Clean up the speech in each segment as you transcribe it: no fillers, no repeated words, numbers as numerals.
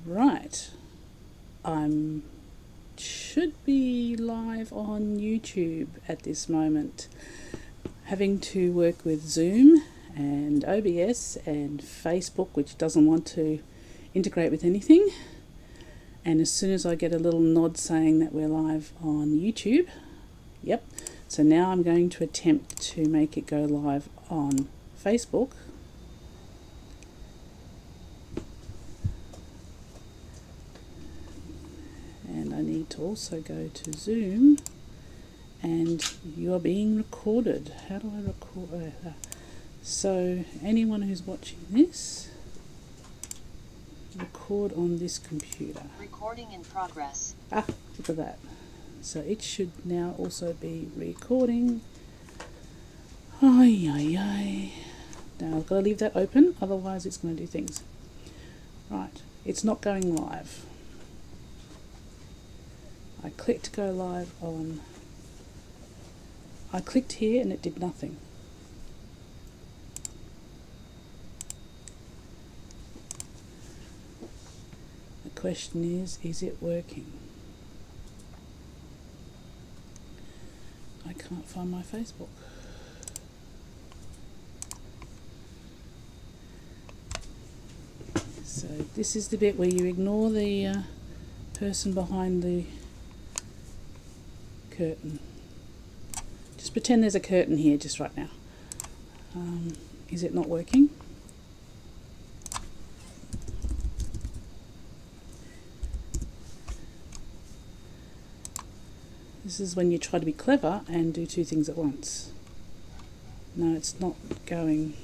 Right, I'm should be live on YouTube at this moment, having to work with Zoom and OBS and Facebook, which doesn't want to integrate with anything. And as soon as I get a little nod saying that we're live on YouTube, yep, so now I'm going to attempt to make it go live on Facebook. And I need to also go to Zoom, and you are being recorded. How do I record? So anyone who's watching this, record on this computer. Recording in progress. Ah, look at that. So it should now also be recording. Ay, ay, ay. Now I've got to leave that open, otherwise it's going to do things. Right, it's not going live. I clicked go live on... I clicked here and it did nothing. The question is it working? I can't find my Facebook. So this is the bit where you ignore the person behind the curtain. Just pretend there's a curtain here just right now. Is it not working? This is when you try to be clever and do two things at once. No, it's not going.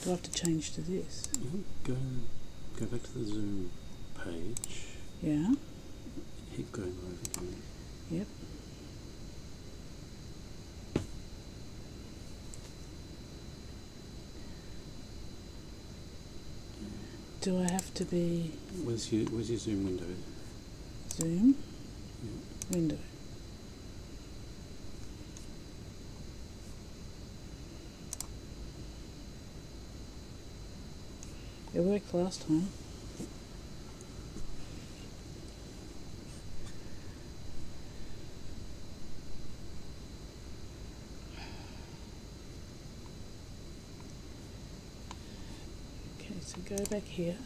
Do I have to change to this? Go back to the Zoom page. Yeah. Hit go live again. Yep. Do I have to be... Where's your Zoom window? Zoom? Yeah. Window. It worked last time. Okay, so go back here.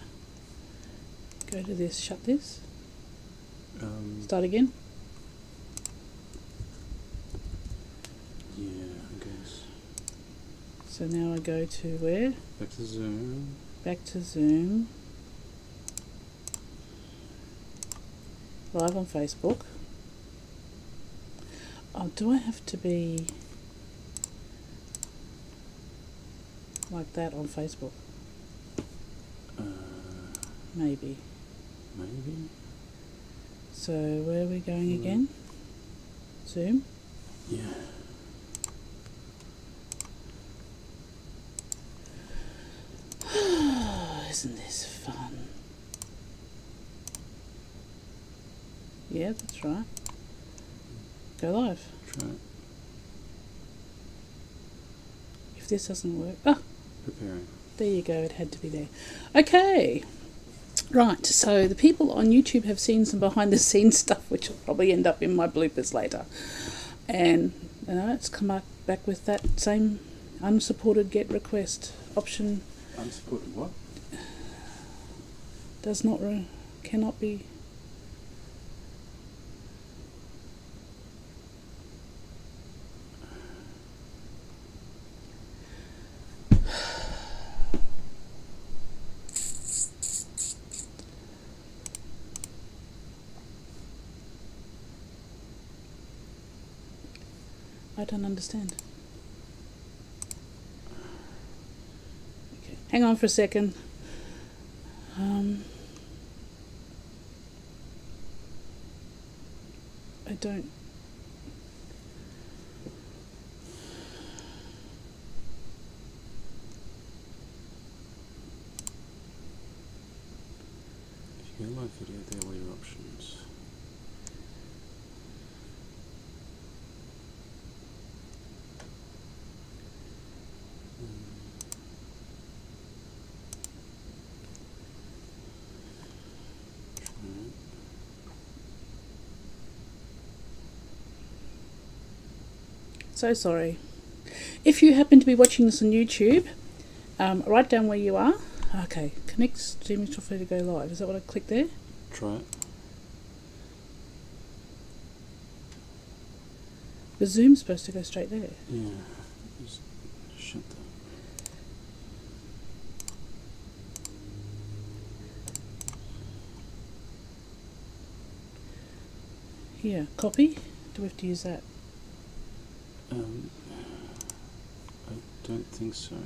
Go to this, shut this. Start again. Yeah, I guess. So now I go to where? Back to Zoom. Back to Zoom. Live on Facebook. Oh, do I have to be like that on Facebook? Maybe. Maybe. So where are we going again? Zoom? Yeah. Isn't this fun? Yeah, that's right. Go live. Try it. If this doesn't work... Ah! Preparing. There you go, it had to be there. Okay. Right, so the people on YouTube have seen some behind the scenes stuff which will probably end up in my bloopers later. And you know, it's come back with that same unsupported get request option. Unsupported what? Does not cannot be. I don't understand. Okay, hang on for a second. I don't... If you go live video, there are all your options. So sorry. If you happen to be watching this on YouTube, write down where you are. Okay, connect streaming software to go live. Is that what I clicked there? Try it. The Zoom's supposed to go straight there. Yeah. Just shut that. Here, copy. Do we have to use that? I don't think so.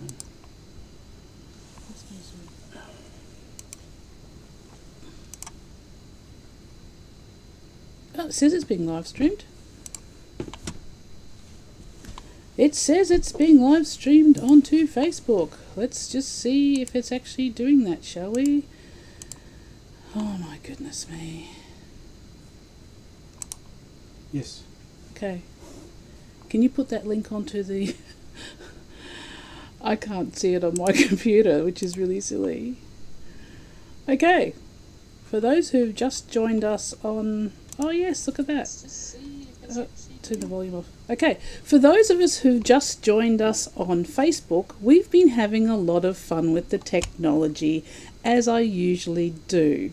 Oh, it says it's being live streamed. It says it's being live streamed onto Facebook. Let's just see if it's actually doing that, shall we? Oh my goodness me. Yes. Okay. Can you put that link onto the... I can't see it on my computer, which is really silly. Okay. For those who've just joined us on... Oh yes, look at that. Turn the volume off. Okay, for those of us who just joined us on Facebook, we've been having a lot of fun with the technology, as I usually do.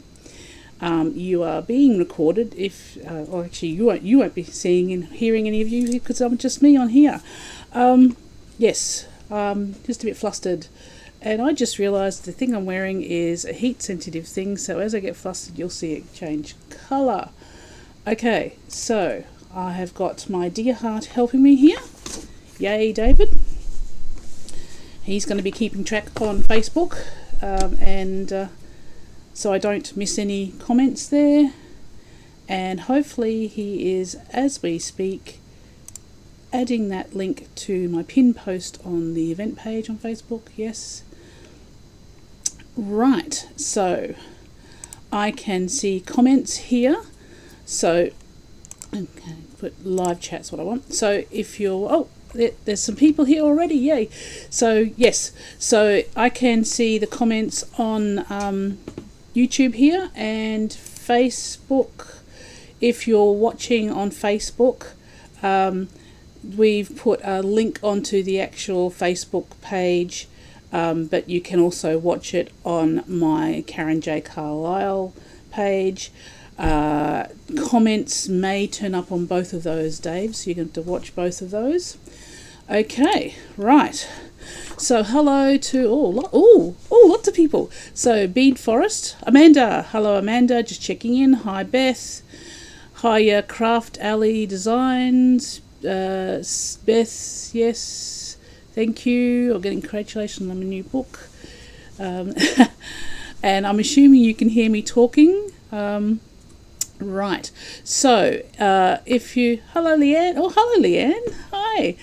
You are being recorded. If well, actually, you won't be seeing and hearing any of you because I'm just me on here. Yes, just a bit flustered, and I just realised the thing I'm wearing is a heat-sensitive thing. So as I get flustered, you'll see it change colour. Okay, so I have got my dear heart helping me here. Yay, David. He's going to be keeping track on Facebook, and so I don't miss any comments there. And hopefully he is, as we speak, adding that link to my pin post on the event page on Facebook. Yes. Right, so I can see comments here. So, okay, put live chat's what I want. So if you're, oh, there's some people here already, yay. So yes, so I can see the comments on YouTube here and Facebook. If you're watching on Facebook, we've put a link onto the actual Facebook page, but you can also watch it on my Karen J. Carlisle page. Comments may turn up on both of those, Dave, so you're going to have to watch both of those. Okay, right. So hello to lots of people. So Bede Forest, Amanda, hello Amanda, just checking in. Hi Beth, hi Craft Alley Designs, Beth, yes, thank you. I'm getting congratulations on my new book, and I'm assuming you can hear me talking. Right, so if you, hello Leanne, oh hello Leanne, hi.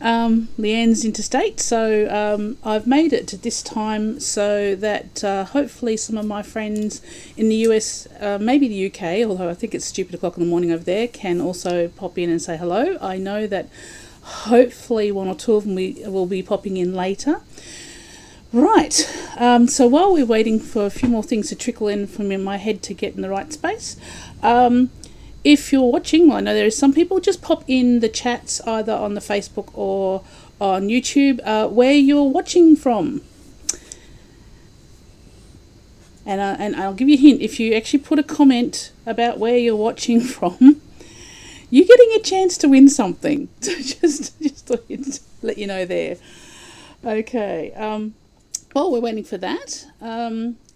Leanne's interstate, so I've made it to this time so that hopefully some of my friends in the US, maybe the UK, although I think it's stupid o'clock in the morning over there, can also pop in and say hello. I know that hopefully one or two of them will be popping in later. Right, so while we're waiting for a few more things to trickle in from in my head to get in the right space, if you're watching, well, I know there is some people, just pop in the chats either on the Facebook or on YouTube where you're watching from. And I'll give you a hint, if you actually put a comment about where you're watching from, you're getting a chance to win something. So just let you know there. Okay, while we're waiting for that,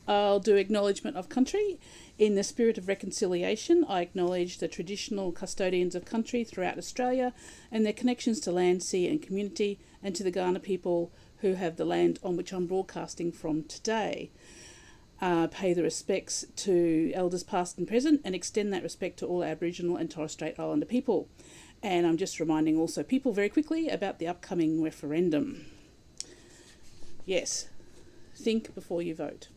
I'll do acknowledgement of country. In the spirit of reconciliation, I acknowledge the traditional custodians of country throughout Australia and their connections to land, sea and community, and to the Kaurna people who have the land on which I'm broadcasting from today. Pay the respects to elders past and present and extend that respect to all Aboriginal and Torres Strait Islander people. And I'm just reminding also people very quickly about the upcoming referendum. Yes, think before you vote.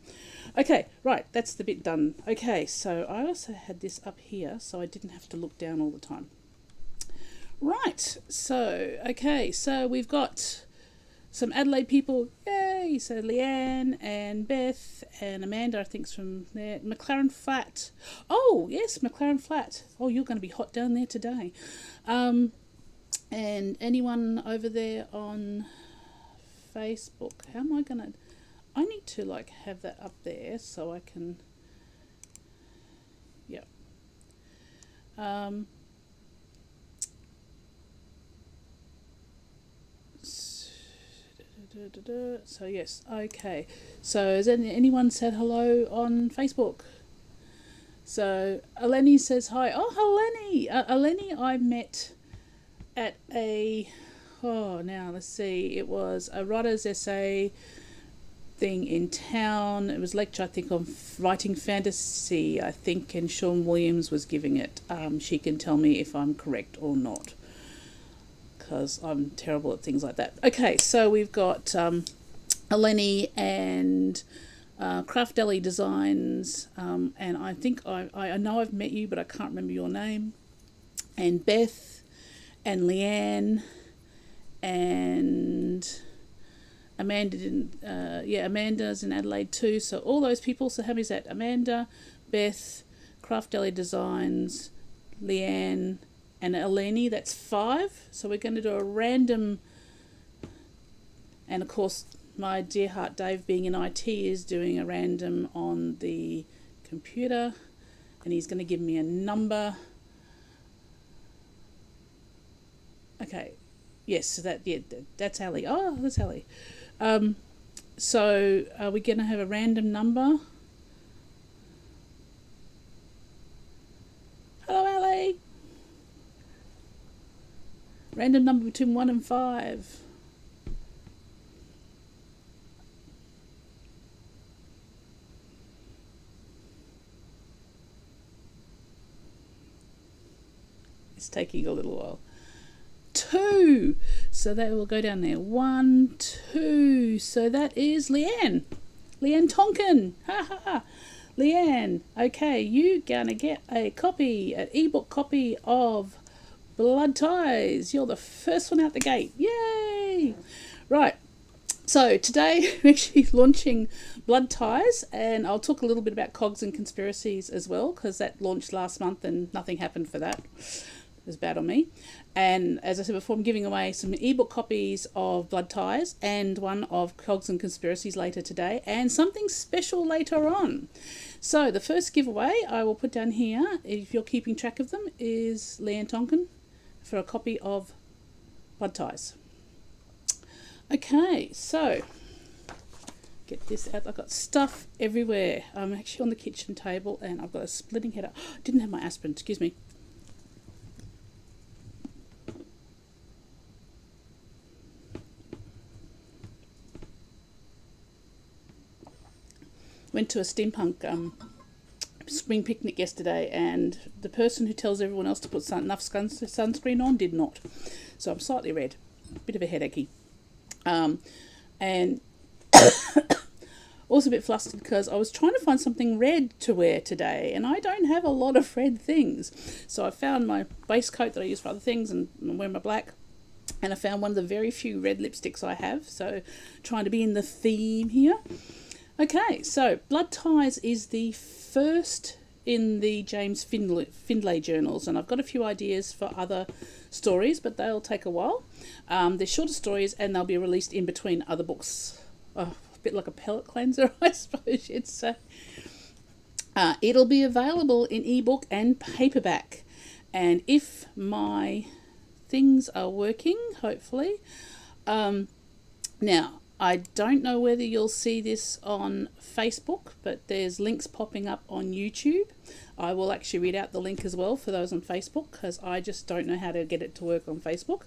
Okay, right, that's the bit done. Okay, so I also had this up here so I didn't have to look down all the time. Right, so, okay, so we've got some Adelaide people, yay, so Leanne and Beth and Amanda, I think's from there. McLaren Flat, oh, yes, McLaren Flat. Oh, you're going to be hot down there today. And anyone over there on Facebook, how am I gonna, I need to like have that up there so I can, yeah. So yes, okay. So has anyone said hello on Facebook? So Eleni says hi. Oh, Eleni! Eleni I met at now let's see, it was a writer's essay thing in town. It was a lecture, I think, on writing fantasy, I think, and Sean Williams was giving it. She can tell me if I'm correct or not, because I'm terrible at things like that. Okay, so we've got Eleni and Craft Deli Designs, and I think I know I've met you, but I can't remember your name, and Beth and Leanne and Amanda didn't, Amanda's in Adelaide too. So all those people. So how many is that? Amanda, Beth, Craft Deli Designs, Leanne, and Eleni. That's 5. So we're going to do a random, and of course my dear heart Dave, being in IT, is doing a random on the computer, and he's going to give me a number. Okay, yes, so that's Ali. Oh, that's Ali. So are we going to have a random number? Hello, Ali. Random number between 1 and 5. It's taking a little while. 2. So that will go down there. 1, 2. So that is Leanne. Leanne Tonkin. Ha ha ha. Leanne, okay, you gonna get a copy, an ebook copy of Blood Ties. You're the first one out the gate. Yay! Right. So today we're actually launching Blood Ties, and I'll talk a little bit about Cogs and Conspiracies as well, because that launched last month and nothing happened for that. It was bad on me. And as I said before, I'm giving away some ebook copies of Blood Ties and one of Cogs and Conspiracies later today, and something special later on. So the first giveaway I will put down here, if you're keeping track of them, is Leanne Tonkin for a copy of Blood Ties. Okay, so get this out. I've got stuff everywhere. I'm actually on the kitchen table and I've got a splitting headache. Didn't have my aspirin, excuse me. Went to a steampunk spring picnic yesterday, and the person who tells everyone else to put enough sunscreen on did not. So I'm slightly red, bit of a headachy. And also a bit flustered because I was trying to find something red to wear today, and I don't have a lot of red things. So I found my waistcoat that I use for other things, and I'm wearing my black. And I found one of the very few red lipsticks I have, so trying to be in the theme here. Okay, so Blood Ties is the first in the James Findlay journals, and I've got a few ideas for other stories, but they'll take a while. They're shorter stories, and they'll be released in between other books. A bit like a palate cleanser, I suppose you'd say. It'll be available in ebook and paperback, and if my things are working, hopefully. Now, I don't know whether you'll see this on Facebook, but there's links popping up on YouTube. I will actually read out the link as well for those on Facebook, because I just don't know how to get it to work on Facebook.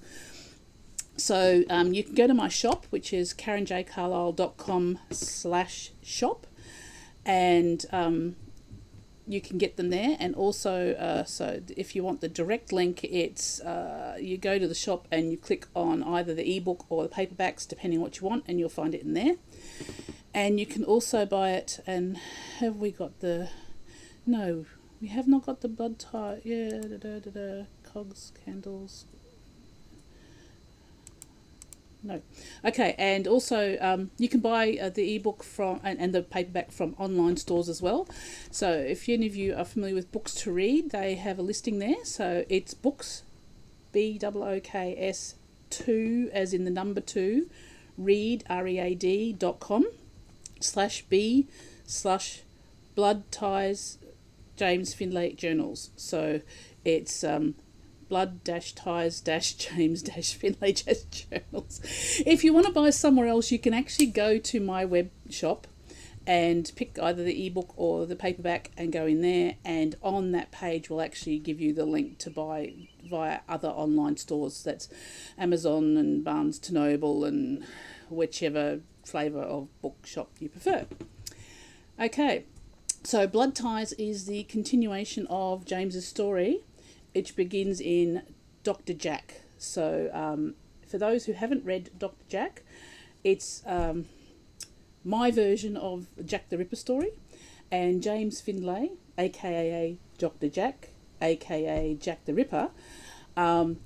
So you can go to my shop, which is karenjcarlisle.com/shop, and you can get them there. And also, so if you want the direct link, it's you go to the shop and you click on either the ebook or the paperbacks, depending on what you want, and you'll find it in there. And you can also buy it. And have we got the? No, we have not got the Blood Tie. Yeah, cogs, candles. No. Okay, and also you can buy the ebook from and the paperback from online stores as well. So if any of you are familiar with Books to Read, they have a listing there. So it's books BOOKS 2, as in the number 2, read, read.com/B/blood ties James Findlay journals. So it's blood-ties-James Findlay journals. If you want to buy somewhere else, you can actually go to my web shop and pick either the ebook or the paperback and go in there, and on that page will actually give you the link to buy via other online stores. That's Amazon and Barnes & Noble and whichever flavour of bookshop you prefer. Okay, so Blood Ties is the continuation of James's story, which begins in Dr. Jack. So for those who haven't read Dr. Jack, it's my version of Jack the Ripper story, and James Findlay, aka Dr. Jack, aka Jack the Ripper,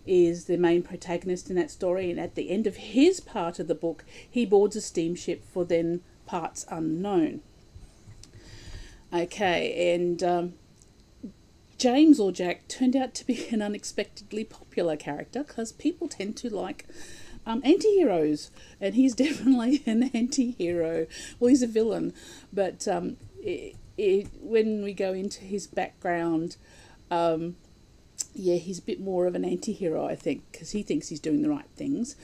is the main protagonist in that story, and at the end of his part of the book, he boards a steamship for then parts unknown. Okay, and James, or Jack, turned out to be an unexpectedly popular character because people tend to like anti-heroes, and he's definitely an anti-hero. Well, he's a villain, but when we go into his background, he's a bit more of an anti-hero, I think, because he thinks he's doing the right things.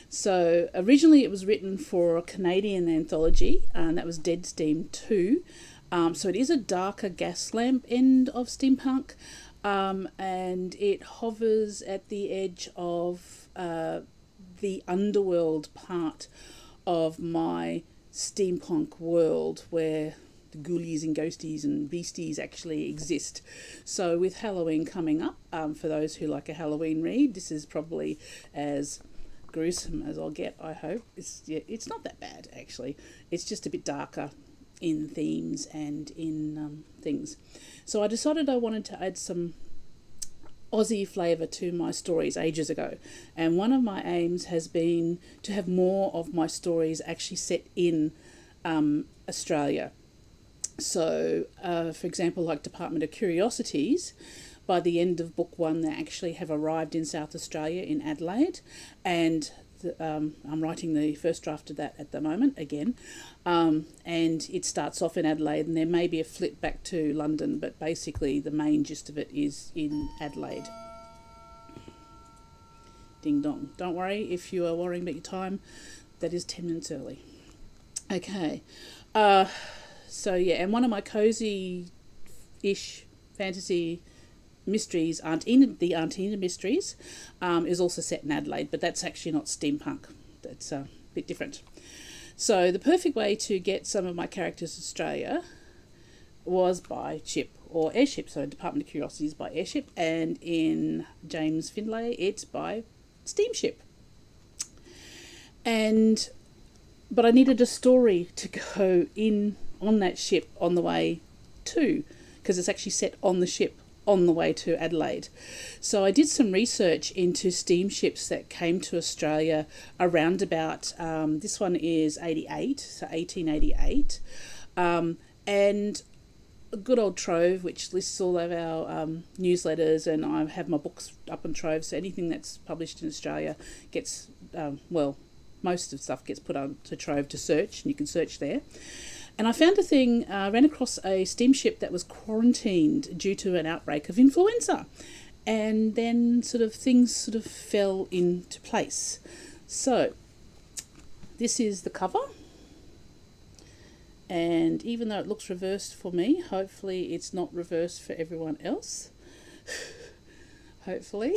So originally it was written for a Canadian anthology, and that was Dead Steam 2. So it is a darker gas lamp end of steampunk, and it hovers at the edge of the underworld part of my steampunk world, where the ghoulies and ghosties and beasties actually exist. So with Halloween coming up, for those who like a Halloween read, this is probably as gruesome as I'll get, I hope. It's not that bad, actually. It's just a bit darker in themes and in things. So I decided I wanted to add some Aussie flavour to my stories ages ago, and one of my aims has been to have more of my stories actually set in Australia. So for example, like Department of Curiosities, by the end of book 1 they actually have arrived in South Australia, in Adelaide, and I'm writing the first draft of that at the moment again, and it starts off in Adelaide, and there may be a flip back to London, but basically the main gist of it is in Adelaide. Ding dong. Don't worry if you are worrying about your time, that is 10 minutes early. Okay, so yeah, and one of my cozy-ish fantasy mysteries, Aunt Enid mysteries, is also set in Adelaide, but that's actually not steampunk. That's a bit different. So the perfect way to get some of my characters to Australia was by ship or airship. So Department of Curiosities by airship, and in James Findlay it's by steamship. But I needed a story to go in on that ship on the way to, because it's actually set on the ship on the way to Adelaide. So I did some research into steamships that came to Australia around about, this one is 88, so 1888, and a good old Trove, which lists all of our newsletters, and I have my books up on Trove, so anything that's published in Australia gets, most of stuff gets put on to Trove to search, and you can search there. And I found ran across a steamship that was quarantined due to an outbreak of influenza. And then things fell into place. So this is the cover. And even though it looks reversed for me, hopefully it's not reversed for everyone else. Hopefully.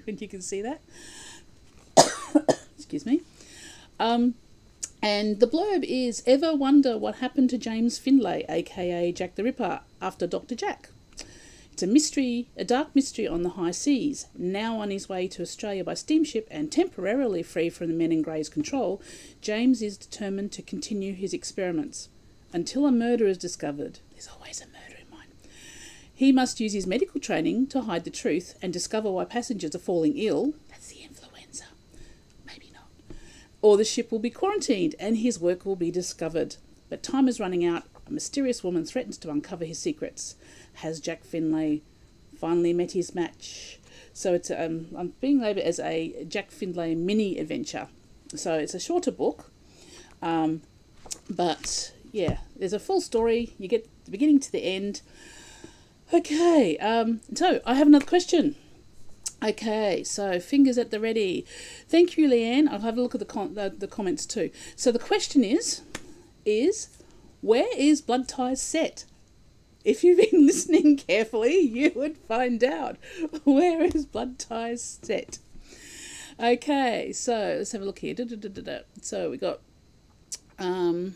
When you can see that. Excuse me. And the blurb is, ever wonder what happened to James Findlay, aka Jack the Ripper, after Dr. Jack? It's a mystery, a dark mystery on the high seas. Now on his way to Australia by steamship and temporarily free from the men in grey's control, James is determined to continue his experiments. Until a murder is discovered, there's always a murder in mind, he must use his medical training to hide the truth and discover why passengers are falling ill. That's the influenza. Maybe not. Or the ship will be quarantined and his work will be discovered. But time is running out. A mysterious woman threatens to uncover his secrets. Has Jack Findlay finally met his match? So it's I'm being labelled as a Jack Findlay mini adventure. So it's a shorter book, but yeah, there's a full story. You get the beginning to the end. Okay, so I have another question. Okay, so fingers at the ready. Thank you, Leanne. I'll have a look at the comments too. So the question is where is Blood Ties set? If you've been listening carefully, you would find out. Where is Blood Ties set? Okay, so let's have a look here. So we got... thank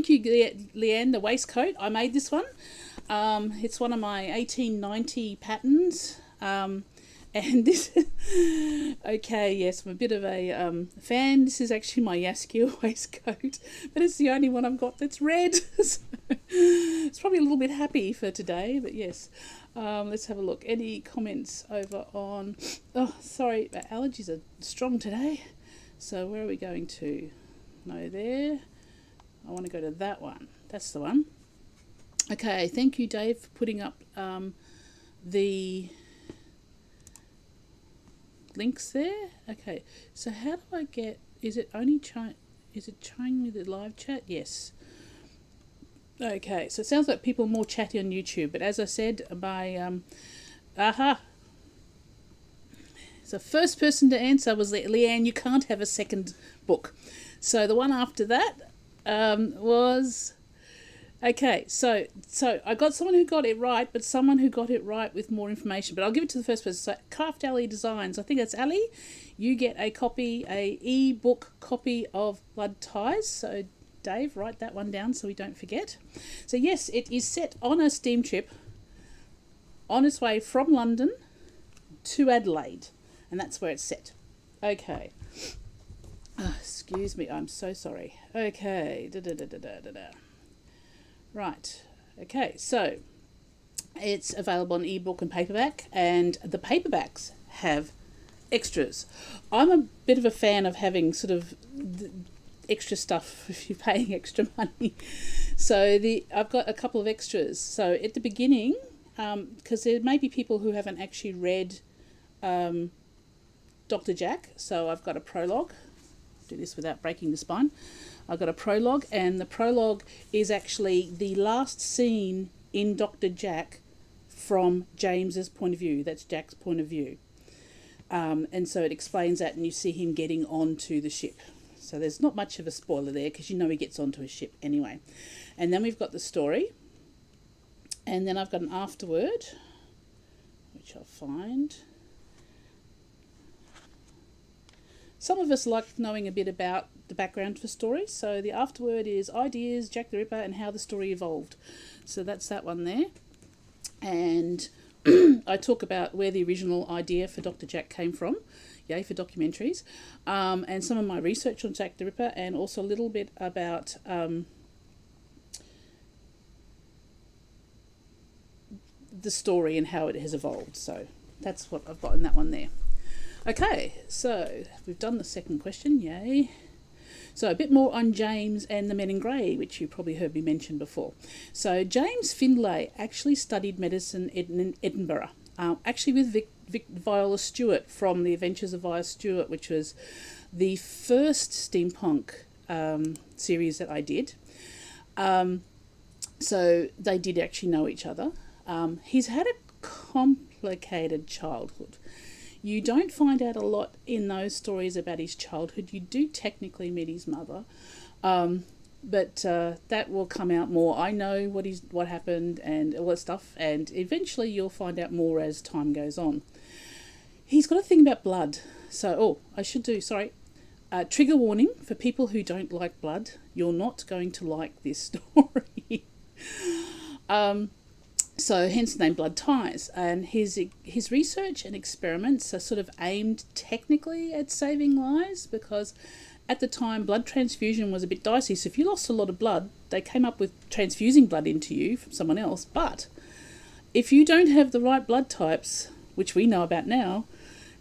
you, Leanne, the waistcoat. I made this one. It's one of my 1890 patterns. And this... okay, yes, I'm a bit of a fan. This is actually my Yaskier waistcoat, but it's the only one I've got that's red. So it's probably a little bit happy for today, but yes. Let's have a look. Any comments over on... Oh, sorry, my allergies are strong today. So where are we going to? No, there. I want to go to that one. That's the one. Okay, thank you, Dave, for putting up the links there. Okay, so how do I get... Is it only showing me the live chat? Yes. Okay, so it sounds like people are more chatty on YouTube, but as I said, my so first person to answer was Leanne. You can't have a second book. So the one after that was... Okay, so I got someone who got it right, but someone who got it right with more information. But I'll give it to the first person. So Craft Alley Designs, I think that's Ali. You get a eBook copy of Blood Ties. So Dave, write that one down so we don't forget. So yes, it is set on a steamship on its way from London to Adelaide, and that's where it's set. Okay. Excuse me, I'm so sorry. Okay. Right. Okay, so it's available on ebook and paperback, and the paperbacks have extras. I'm a bit of a fan of having sort of extra stuff if you're paying extra money. So I've got a couple of extras. So at the beginning, because there may be people who haven't actually read Dr. Jack, so I've got a prologue. Do this without breaking the spine. I've got a prologue, and the prologue is actually the last scene in Dr. Jack from James's point of view. That's Jack's point of view. And so it explains that, and you see him getting onto the ship. So there's not much of a spoiler there, because you know he gets onto a ship anyway. And then we've got the story. And then I've got an afterword, which I'll find. Some of us like knowing a bit about the background for stories. So the afterword is ideas, Jack the Ripper, and how the story evolved. So that's that one there. And I talk about where the original idea for Dr. Jack came from. Yay for documentaries. And some of my research on Jack the Ripper, and also a little bit about the story and how it has evolved. So that's what I've got in that one there. Okay, so we've done the second question, yay. So a bit more on James and the Men in Grey, which you probably heard me mention before. So James Findlay actually studied medicine in Edinburgh, actually with Viola Stewart from The Adventures of Viola Stewart, which was the first steampunk series that I did. So they did actually know each other. He's had a complicated childhood. You don't find out a lot in those stories about his childhood. You do technically meet his mother, but that will come out more. I know what happened and all that stuff, and eventually you'll find out more as time goes on. He's got a thing about blood. So, trigger warning for people who don't like blood. You're not going to like this story. So hence the name Blood Ties, and his research and experiments are sort of aimed technically at saving lives, because at the time blood transfusion was a bit dicey. So if you lost a lot of blood, they came up with transfusing blood into you from someone else. But if you don't have the right blood types, which we know about now,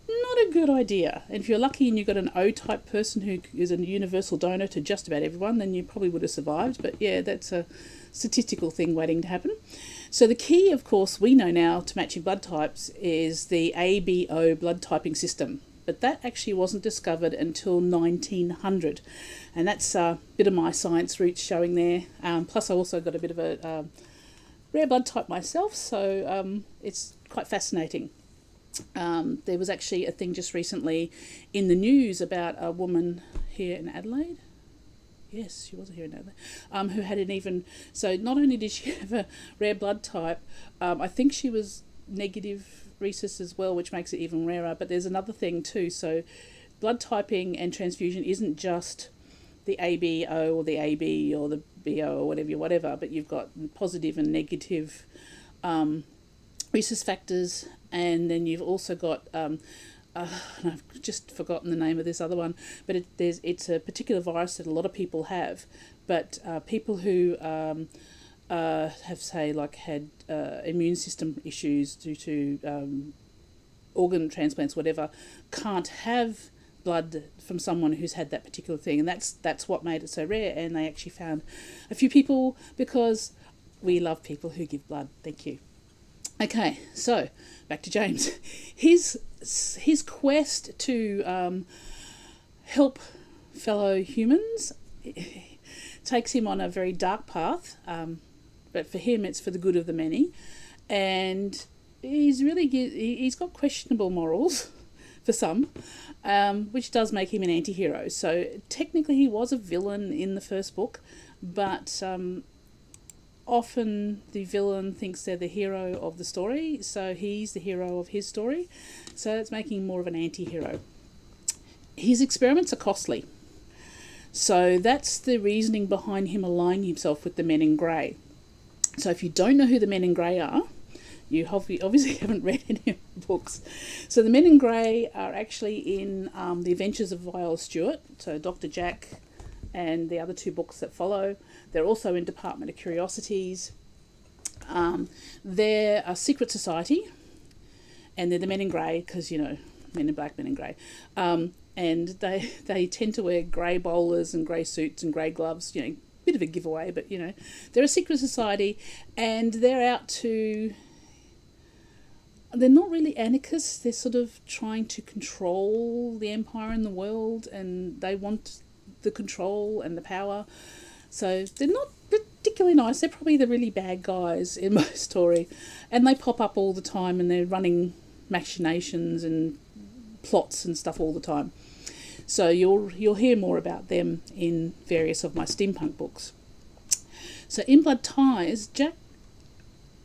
not a good idea. And if you're lucky and you've got an O-type person who is a universal donor to just about everyone, then you probably would have survived. But yeah, that's a statistical thing waiting to happen. So the key, of course, we know now to matching blood types is the ABO blood typing system. But that actually wasn't discovered until 1900. And that's a bit of my science roots showing there. Plus I also got a bit of a rare blood type myself, so it's quite fascinating. There was actually a thing just recently in the news about a woman here in Adelaide. Yes, she was here in Adelaide. Who had an even... So not only did she have a rare blood type, I think she was negative rhesus as well, which makes it even rarer. But there's another thing too. So blood typing and transfusion isn't just the ABO or the AB or the BO or whatever, but you've got positive and negative rhesus factors, and then you've also got and I've just forgotten the name of this other one, but it's a particular virus that a lot of people have, but people who have, say, like had immune system issues due to organ transplants, whatever, can't have blood from someone who's had that particular thing, and that's what made it so rare. And they actually found a few people, because we love people who give blood. Thank you. Okay, so back to James. His quest to help fellow humans takes him on a very dark path, but for him it's for the good of the many, and he's got questionable morals for some, which does make him an anti-hero. So technically he was a villain in the first book, but often the villain thinks they're the hero of the story, so he's the hero of his story. So it's making him more of an anti-hero. His experiments are costly. So that's the reasoning behind him aligning himself with the men in grey. So if you don't know who the men in grey are, you obviously haven't read any of the books. So the men in grey are actually in The Adventures of Viola Stewart, so Dr. Jack and the other two books that follow. They're also in Department of Curiosities. They're a secret society, and they're the men in grey because, men in black, men in grey. And they tend to wear grey bowlers and grey suits and grey gloves, bit of a giveaway, but, they're a secret society, and they're out to... They're not really anarchists. They're sort of trying to control the empire and the world, and they want the control and the power. So they're not particularly nice. They're probably the really bad guys in my story, and they pop up all the time, and they're running machinations and plots and stuff all the time. So you'll hear more about them in various of my steampunk books. So in Blood Ties, Jack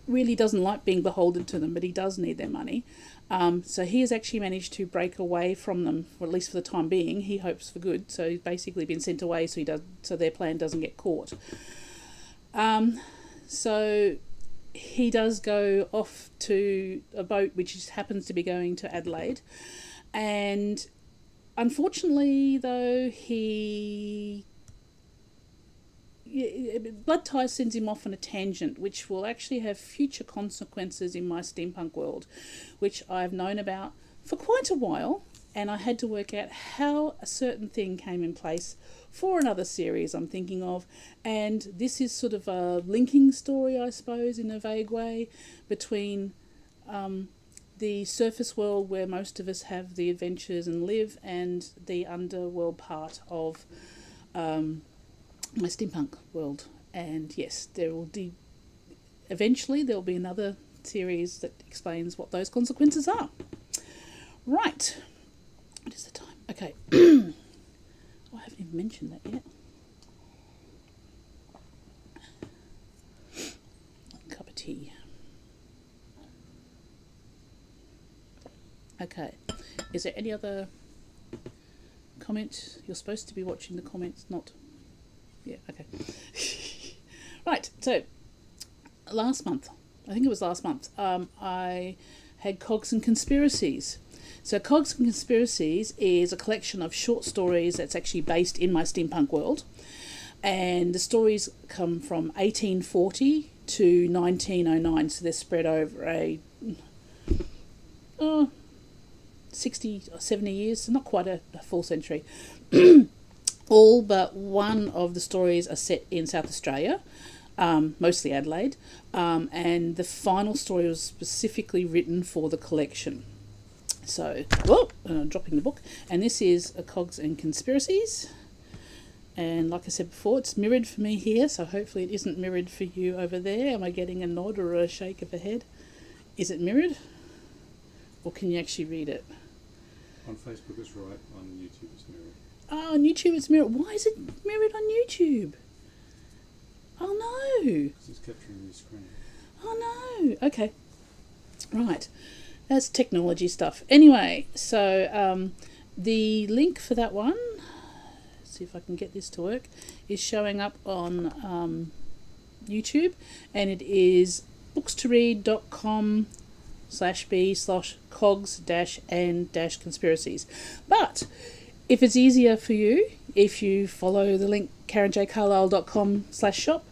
really doesn't like being beholden to them, but he does need their money. So he has actually managed to break away from them, or at least for the time being. He hopes for good. So he's basically been sent away so their plan doesn't get caught. So he does go off to a boat which happens to be going to Adelaide, and unfortunately, though, Blood Ties sends him off on a tangent, which will actually have future consequences in my steampunk world, which I've known about for quite a while, and I had to work out how a certain thing came in place for another series I'm thinking of. And this is sort of a linking story, I suppose, in a vague way, between the surface world where most of us have the adventures and live, and the underworld part of my steampunk world. And yes, eventually there'll be another series that explains what those consequences are. Right, what is the time? Okay. I haven't even mentioned that yet. Cup of tea. Okay, is there any other comment? You're supposed to be watching the comments, not... Yeah, okay. Right, so last month, I think it was last month, I had Cogs and Conspiracies. So Cogs and Conspiracies is a collection of short stories that's actually based in my steampunk world. And the stories come from 1840 to 1909, so they're spread over a 60 or 70 years, so not quite a full century. All but one of the stories are set in South Australia. mostly Adelaide, and the final story was specifically written for the collection. So, dropping the book, and this is A Cogs and Conspiracies. And like I said before, it's mirrored for me here, so hopefully it isn't mirrored for you over there. Am I getting a nod or a shake of the head? Is it mirrored? Or can you actually read it? On Facebook it's right, on YouTube it's mirrored. Oh, on YouTube it's mirrored. Why is it mirrored on YouTube? Oh no! Because it's capturing your screen. Oh no! Okay. Right. That's technology stuff. Anyway, so the link for that one, see if I can get this to work, is showing up on YouTube, and it is bookstoread.com/b/cogs-and-conspiracies. But if it's easier for you, if you follow the link karenjcarlisle.com/shop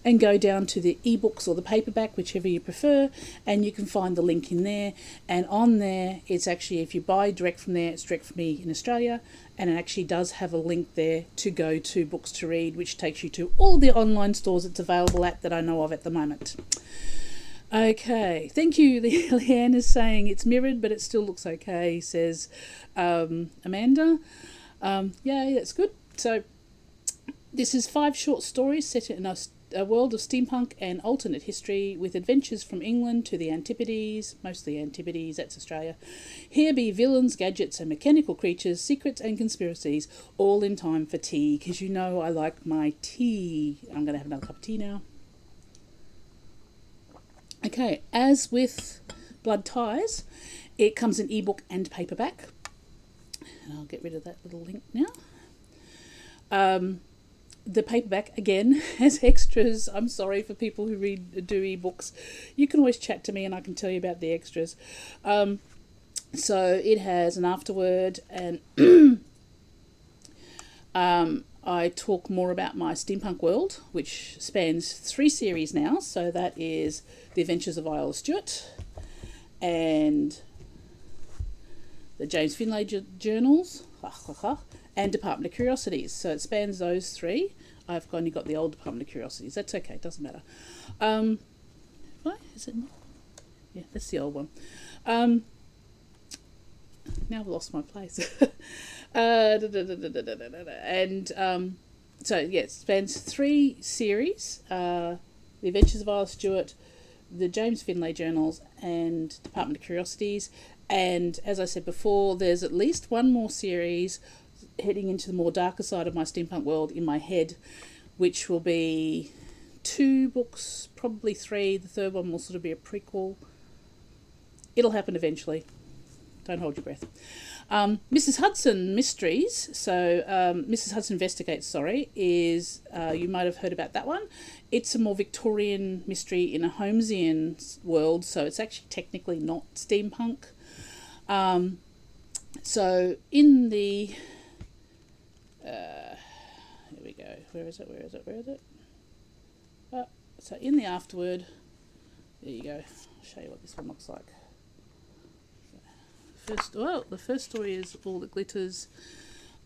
and go down to the ebooks or the paperback, whichever you prefer, and you can find the link in there. And on there, it's actually, if you buy direct from there, it's direct from me in Australia, and it actually does have a link there to go to Books to Read, which takes you to all the online stores it's available at that I know of at the moment. Okay, thank you. Leanne is saying it's mirrored, but it still looks okay, says Amanda. Yay, that's good. So this is 5 short stories set in a world of steampunk and alternate history, with adventures from England to the Antipodes, mostly Antipodes, that's Australia. Here be villains, gadgets and mechanical creatures, secrets and conspiracies, all in time for tea, because you know I like my tea. I'm going to have another cup of tea now. Okay, as with Blood Ties, it comes in ebook and paperback. And I'll get rid of that little link now. The paperback, again, has extras. I'm sorry for people who do ebooks. You can always chat to me and I can tell you about the extras. So it has an afterword, and I talk more about my steampunk world, which spans 3 series now. So that is The Adventures of Isla Stewart and the James Findlay journals, and Department of Curiosities. So it spans those 3. I've only got the old Department of Curiosities. That's okay, it doesn't matter. What? Is it not? Yeah, that's the old one. Now I've lost my place. And so, yeah, it spans 3 series. The Adventures of Isla Stewart, the James Findlay journals, and Department of Curiosities. And as I said before, there's at least 1 more series heading into the more darker side of my steampunk world in my head, which will be 2 books, probably 3. The third one will sort of be a prequel. It'll happen eventually. Don't hold your breath. Mrs. Hudson Mysteries, so Mrs. Hudson Investigates, is, you might have heard about that one. It's a more Victorian mystery in a Holmesian world, so it's actually technically not steampunk. So in the... here we go. Where is it? So in the afterword, there you go. I'll show you what this one looks like. The first story is All That Glitters,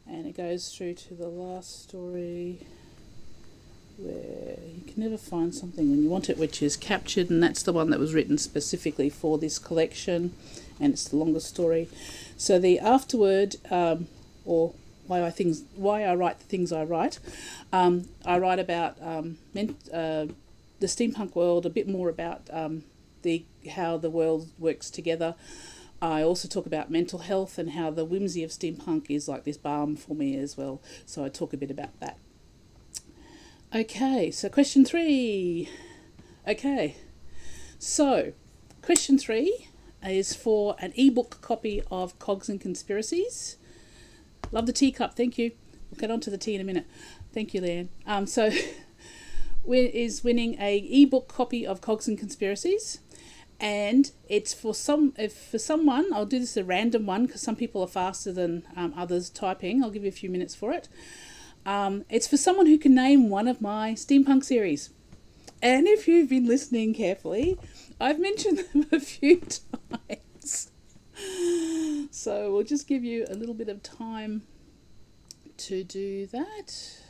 and it goes through to the last story where you can never find something when you want it, which is Captured, and that's the one that was written specifically for this collection, and it's the longest story. So the afterword, or why I write the things I write, I write about the steampunk world, a bit more about how the world works together. I also talk about mental health and how the whimsy of steampunk is like this balm for me as well. So I talk a bit about that. Okay, so question 3. Okay, so question 3 is for an ebook copy of Cogs and Conspiracies. Love the teacup, thank you. We'll get on to the tea in a minute. Thank you, Leanne. So is winning a ebook copy of Cogs and Conspiracies. And it's for someone, I'll do this a random one because some people are faster than others typing. I'll give you a few minutes for it. It's for someone who can name one of my steampunk series. And if you've been listening carefully, I've mentioned them a few times. So we'll just give you a little bit of time to do that.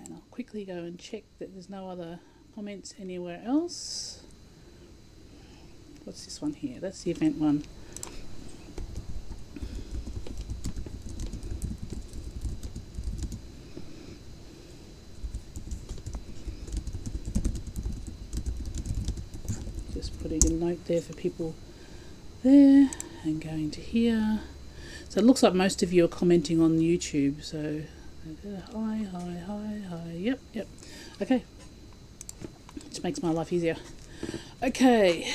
And I'll quickly go and check that there's no other comments anywhere else. What's this one here? That's the event one. Just putting a note there for people there and going to here. So it looks like most of you are commenting on YouTube. So hi, yep. Okay, which makes my life easier. Okay,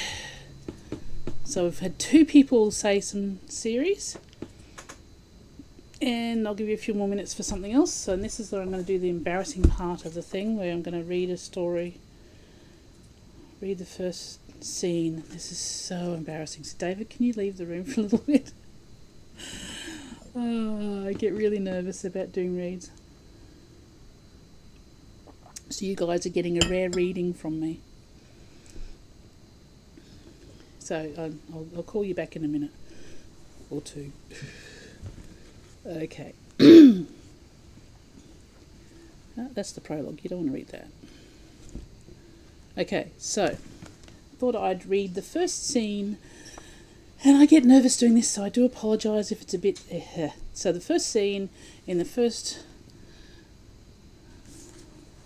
so we've had 2 people say some series, and I'll give you a few more minutes for something else. So this is where I'm going to do the embarrassing part of the thing, where I'm going to read a story, read the first scene. This is so embarrassing. So David, can you leave the room for a little bit? Oh, I get really nervous about doing reads. So you guys are getting a rare reading from me. So I'll call you back in a minute or 2. Okay. That's the prologue. You don't want to read that. Okay, so thought I'd read the first scene, and I get nervous doing this, so I do apologise if it's a bit... So the first scene in the first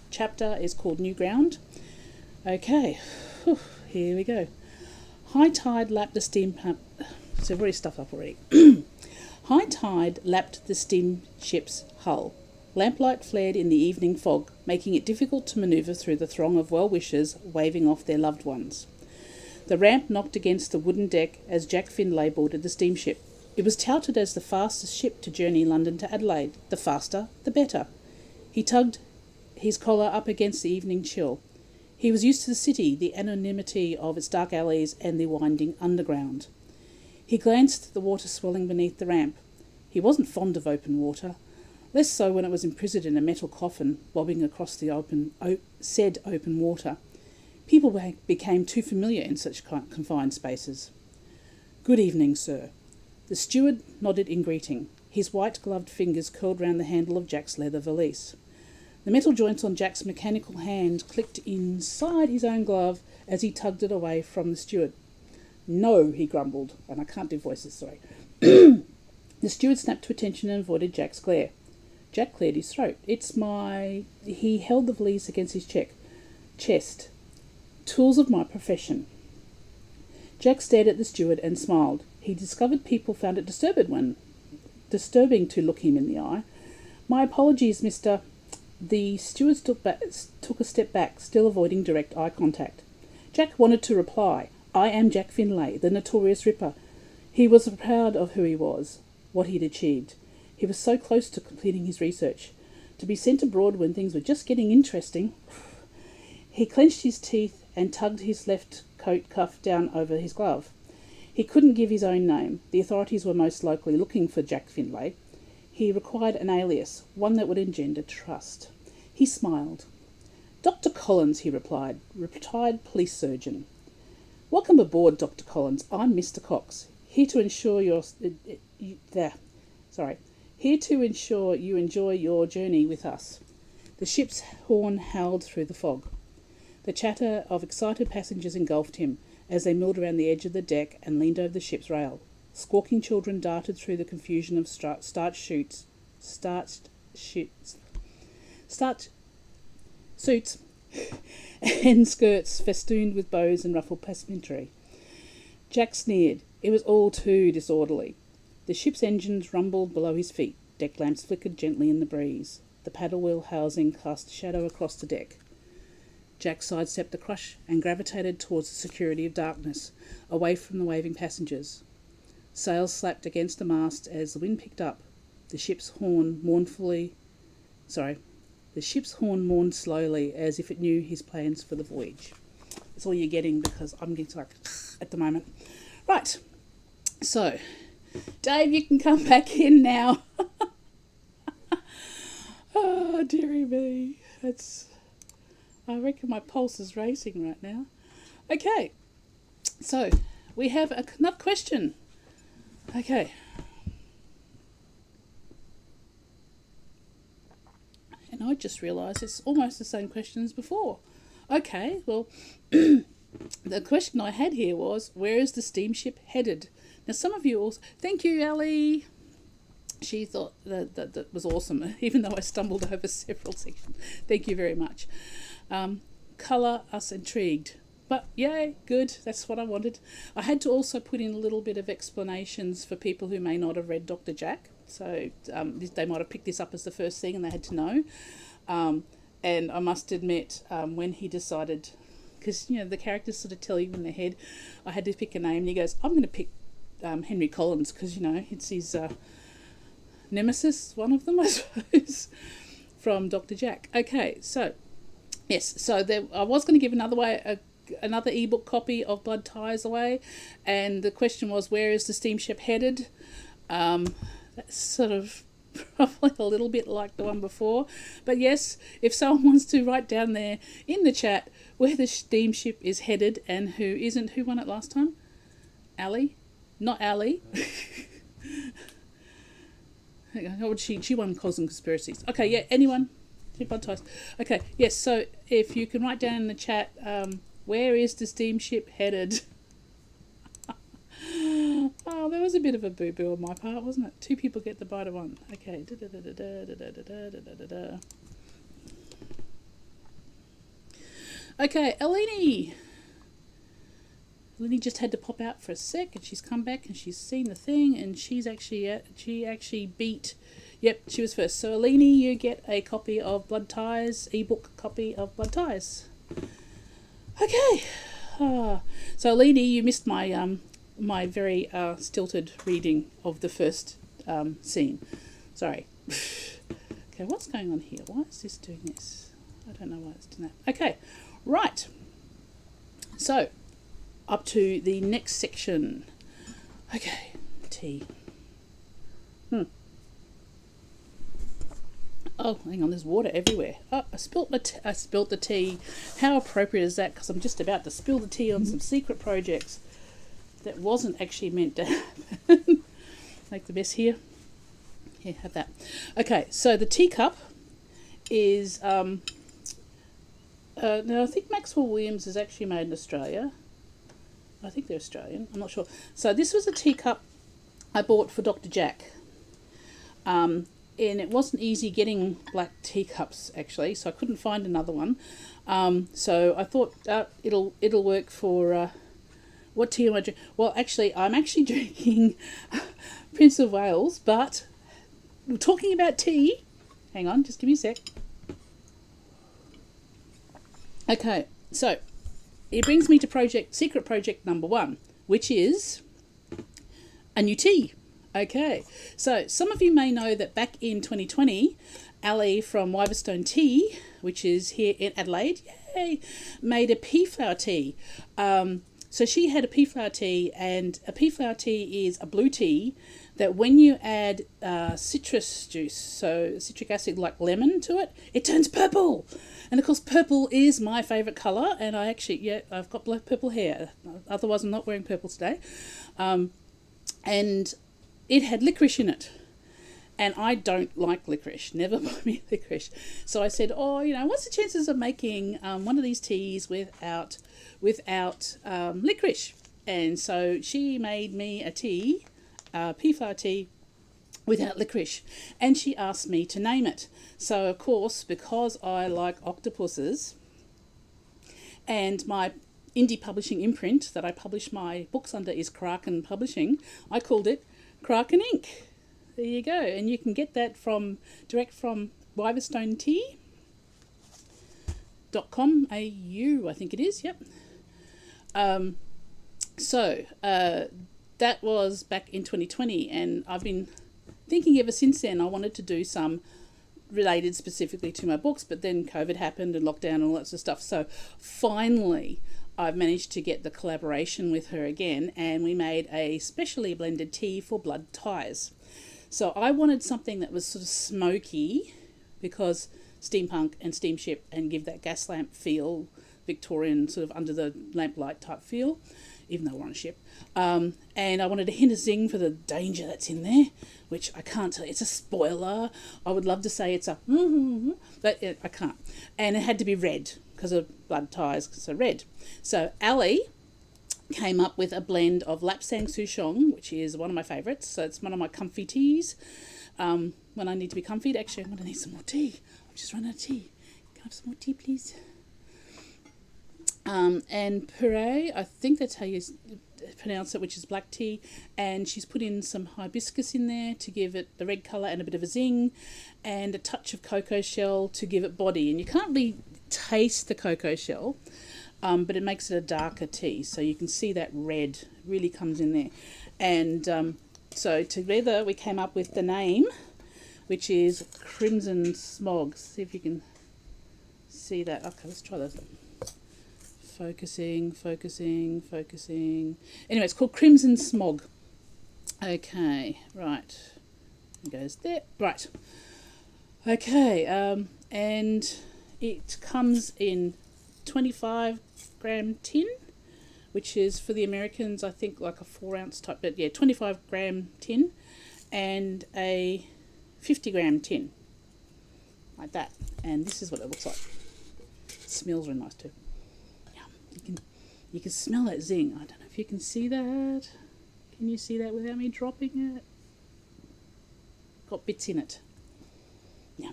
chapter is called New Ground. Okay, whew, here we go. High tide lapped the steam pump... So I've already stuffed up already. High tide lapped the steamship's hull. Lamplight flared in the evening fog, making it difficult to manoeuvre through the throng of well-wishers waving off their loved ones. The ramp knocked against the wooden deck as Jack Findlay boarded the steamship. It was touted as the fastest ship to journey London to Adelaide. The faster, the better. He tugged his collar up against the evening chill. He was used to the city, the anonymity of its dark alleys and the winding underground. He glanced at the water swelling beneath the ramp. He wasn't fond of open water, less so when it was imprisoned in a metal coffin bobbing across the open water. People became too familiar in such confined spaces. "Good evening, sir." The steward nodded in greeting. His white-gloved fingers curled round the handle of Jack's leather valise. The metal joints on Jack's mechanical hand clicked inside his own glove as he tugged it away from the steward. "No," he grumbled, and I can't do voices, sorry. The steward snapped to attention and avoided Jack's glare. Jack cleared his throat. He held the valise against his chest. "Tools of my profession." Jack stared at the steward and smiled. He discovered people found it disturbing to look him in the eye. "My apologies, Mr. The steward took a step back, still avoiding direct eye contact. Jack wanted to reply, "I am Jack Findlay, the notorious Ripper." He was proud of who he was, what he'd achieved. He was so close to completing his research. To be sent abroad when things were just getting interesting. He clenched his teeth and tugged his left coat cuff down over his glove. He couldn't give his own name. The authorities were most likely looking for Jack Findlay. He required an alias, one that would engender trust. He smiled. "Dr. Collins," he replied, "retired police surgeon." "Welcome aboard, Dr. Collins. I'm Mr. Cox, here to ensure you enjoy your journey with us." The ship's horn howled through the fog. The chatter of excited passengers engulfed him as they milled around the edge of the deck and leaned over the ship's rail. Squawking children darted through the confusion of starched suits and skirts festooned with bows and ruffled passementerie. Jack sneered. It was all too disorderly. The ship's engines rumbled below his feet. Deck lamps flickered gently in the breeze. The paddle wheel housing cast a shadow across the deck. Jack sidestepped the crush and gravitated towards the security of darkness, away from the waving passengers. Sails slapped against the mast as the wind picked up. The ship's horn mourned slowly as if it knew his plans for the voyage. That's all you're getting because I'm getting like at the moment. Right. So, Dave, you can come back in now. Oh, dearie me. I reckon my pulse is racing right now. Okay. So, we have another question. Okay. And I just realised it's almost the same question as before. Okay, well, the question I had here was, where is the steamship headed? Now, some of you also... Thank you, Ellie. She thought that was awesome, even though I stumbled over several sections. Thank you very much. Colour us intrigued. But yay, good, that's what I wanted. I had to also put in a little bit of explanations for people who may not have read Dr. Jack. So they might have picked this up as the first thing and they had to know. And I must admit, when he decided, because, you know, the characters sort of tell you in their head, I had to pick a name. And he goes, I'm going to pick Henry Collins because, you know, it's his nemesis, one of them, I suppose, from Dr. Jack. Okay, so, yes, so I was going to give another ebook copy of Blood Ties away, and the question was, where is the steamship headed? That's sort of probably a little bit like the one before, but yes, if someone wants to write down there in the chat where the steamship is headed and who isn't. Who won it last time? Ali? Not Ali. She won Cause and Conspiracies. Okay, yeah, anyone? Blood Ties. Okay, yes, so if you can write down in the chat, where is the steamship headed? Oh, there was a bit of a boo-boo on my part, wasn't it? 2 people get the bite of one. Okay. Okay, Eleni. Eleni just had to pop out for a sec, and she's come back and she's seen the thing, and she actually beat. Yep, she was first. So Eleni, you get a copy of Blood Ties, ebook copy of Blood Ties. Okay. So Eleni, you missed my my very stilted reading of the first scene. Sorry. Okay, what's going on here? Why is this doing this? I don't know why it's doing that. Okay, right. So, up to the next section. Okay, tea. Oh, hang on, there's water everywhere. Oh, I spilt the tea. How appropriate is that? Because I'm just about to spill the tea on some secret projects that wasn't actually meant to happen. Make the mess here. Here, have that. Okay, so the teacup is... now, I think Maxwell Williams is actually made in Australia. I think they're Australian. I'm not sure. So this was a teacup I bought for Dr. Jack. And it wasn't easy getting black teacups, actually, so I couldn't find another one. So I thought it'll work for... what tea am I drinking? Well, actually, I'm actually drinking Prince of Wales, but we're talking about tea. Hang on, just give me a sec. Okay, so it brings me to secret project number 1, which is a new tea. Okay, so some of you may know that back in 2020, Ali from Wiverstone Tea, which is here in Adelaide, yay, made a pea flower tea. So she had a pea flower tea, and a pea flower tea is a blue tea that when you add citrus juice, so citric acid like lemon to it, it turns purple. And of course purple is my favourite colour, and I've got black purple hair, otherwise I'm not wearing purple today. And it had licorice in it. And I don't like licorice. Never buy me licorice. So I said, what's the chances of making one of these teas without licorice? And so she made me a tea, pea flower tea, without licorice. And she asked me to name it. So, of course, because I like octopuses, and my indie publishing imprint that I publish my books under is Kraken Publishing, I called it Kraken Ink. There you go. And you can get that direct from wiverstontea.com.au, I think it is, yep. So that was back in 2020, and I've been thinking ever since then I wanted to do some related specifically to my books, but then COVID happened and lockdown and all that sort of stuff. So finally I've managed to get the collaboration with her again, and we made a specially blended tea for Blood Ties. So I wanted something that was sort of smoky, because steampunk and steamship, and give that gas lamp feel, Victorian sort of under the lamplight type feel. even though we're on a ship. And I wanted to hint a zing for the danger that's in there, which I can't tell. It's a spoiler. I would love to say it's a but I can't. And it had to be red because of blood ties, so red. So Ali came up with a blend of Lapsang Souchong, which is one of my favourites. So it's one of my comfy teas. When I need to be comfy, actually, I'm going to need some more tea. I've just run out of tea. Can I have some more tea, please? And puree, I think that's how you pronounce it, which is black tea. And she's put in some hibiscus in there to give it the red colour and a bit of a zing, and a touch of cocoa shell to give it body. And you can't really taste the cocoa shell, but it makes it a darker tea. So you can see that red really comes in there. And so together we came up with the name, which is Crimson Smog. See if you can see that. Okay, let's try this. Focusing. Anyway, it's called Crimson Smog. Okay, right. It goes there. Right. Okay, and it comes in 25 gram tin, which is for the Americans, I think, like a 4 ounce type, but yeah, 25 gram tin, and a 50 gram tin, like that. And this is what it looks like. It smells really nice too. You can smell that zing. I don't know if you can see that. Can you see that without me dropping it? Got bits in it. Yeah.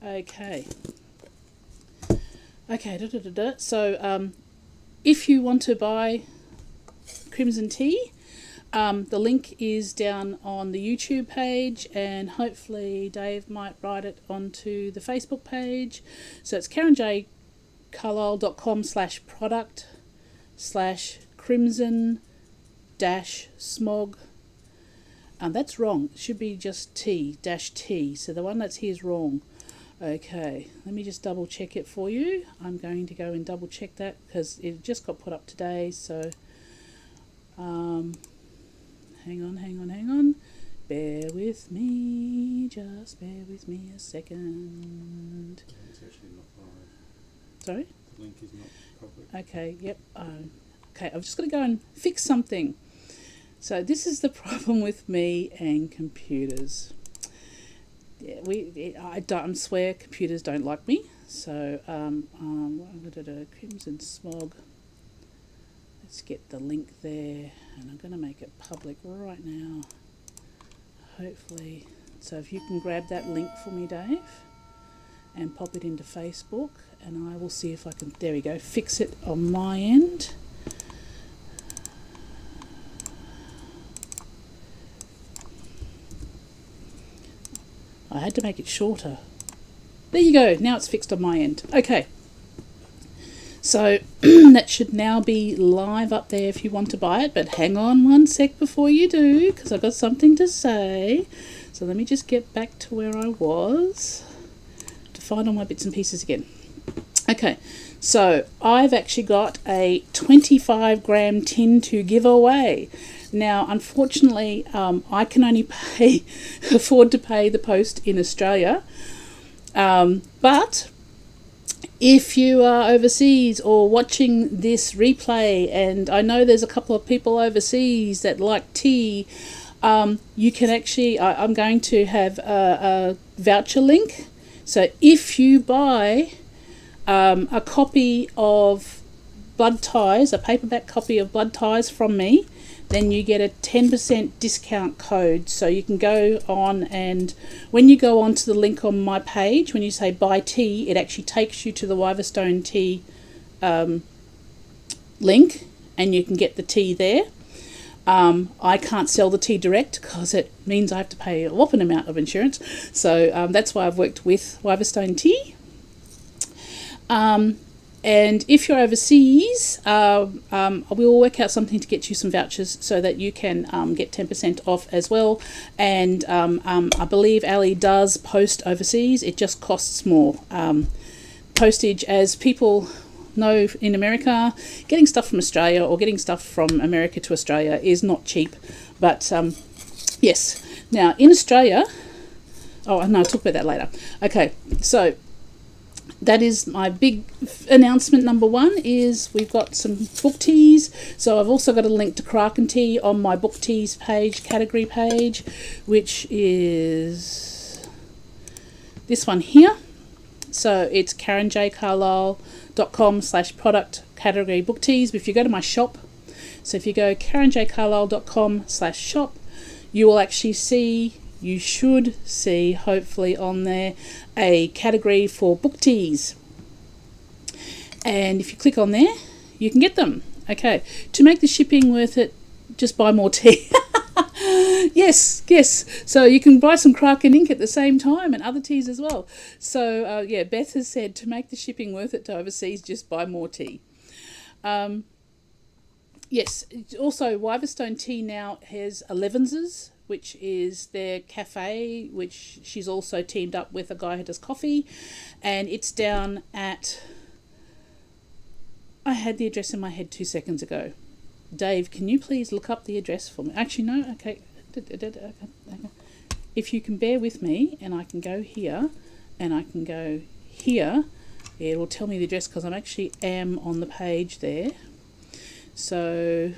Okay. Okay. So, if you want to buy Crimson Tea, the link is down on the YouTube page, and hopefully Dave might write it onto the Facebook page. So it's KarenJCarlisle.com/product/crimson-smog. That's wrong. It should be just T-T. So the one that's here is wrong. Okay, let me just double check it for you. I'm going to go and double check that because it just got put up today. So hang on. Bear with me. Just bear with me a second. It's actually not live. Sorry? The link is not public. Okay, yep. Okay, I've just got to go and fix something. So this is the problem with me and computers. Yeah, I swear computers don't like me. So, Crimson Smog. Let's get the link there, and I'm going to make it public right now. Hopefully. So if you can grab that link for me, Dave, and pop it into Facebook, and I will see if I can, there we go, fix it on my end. I had to make it shorter. There you go, now it's fixed on my end. Okay, so that should now be live up there if you want to buy it, but hang on one sec before you do, because I've got something to say. So let me just get back to where I was to find all my bits and pieces again. Okay, so I've actually got a 25 gram tin to give away. Now, unfortunately, I can only afford to pay the post in Australia. But if you are overseas or watching this replay, and I know there's a couple of people overseas that like tea, you can actually, I'm going to have a voucher link. So if you buy a copy of Blood Ties, a paperback copy of Blood Ties from me, then you get a 10% discount code. So you can go on, and when you go onto the link on my page, when you say buy tea, it actually takes you to the Wiverstone tea link, and you can get the tea there. I can't sell the tea direct because it means I have to pay a whopping amount of insurance. So that's why I've worked with Wiverstone Tea. And if you're overseas, we'll work out something to get you some vouchers so that you can get 10% off as well. And I believe Ali does post overseas. It just costs more. Postage, as people know in America, getting stuff from Australia or getting stuff from America to Australia is not cheap. But yes, now in Australia, oh no, I'll talk about that later. Okay, so that is my big announcement. Number one is we've got some book teas. So I've also got a link to Kraken tea on my book teas page, category page, which is this one here. So it's karenjcarlisle.com/product category book teas. If you go to my shop, so if you go karenjcarlisle.com/shop, you will actually see, you should see hopefully on there, a category for book teas. And if you click on there, you can get them. Okay, to make the shipping worth it, just buy more tea. Yes. So you can buy some Kraken ink at the same time and other teas as well. So yeah, Beth has said to make the shipping worth it to overseas, just buy more tea. Yes, also Wiverstone Tea now has Elevenses, which is their cafe, which she's also teamed up with a guy who does coffee, and it's down at, I had the address in my head 2 seconds ago. Dave, can you please look up the address for me? Actually, no, okay. If you can bear with me, and I can go here, and I can go here, it will tell me the address because I'm actually am on the page there. So,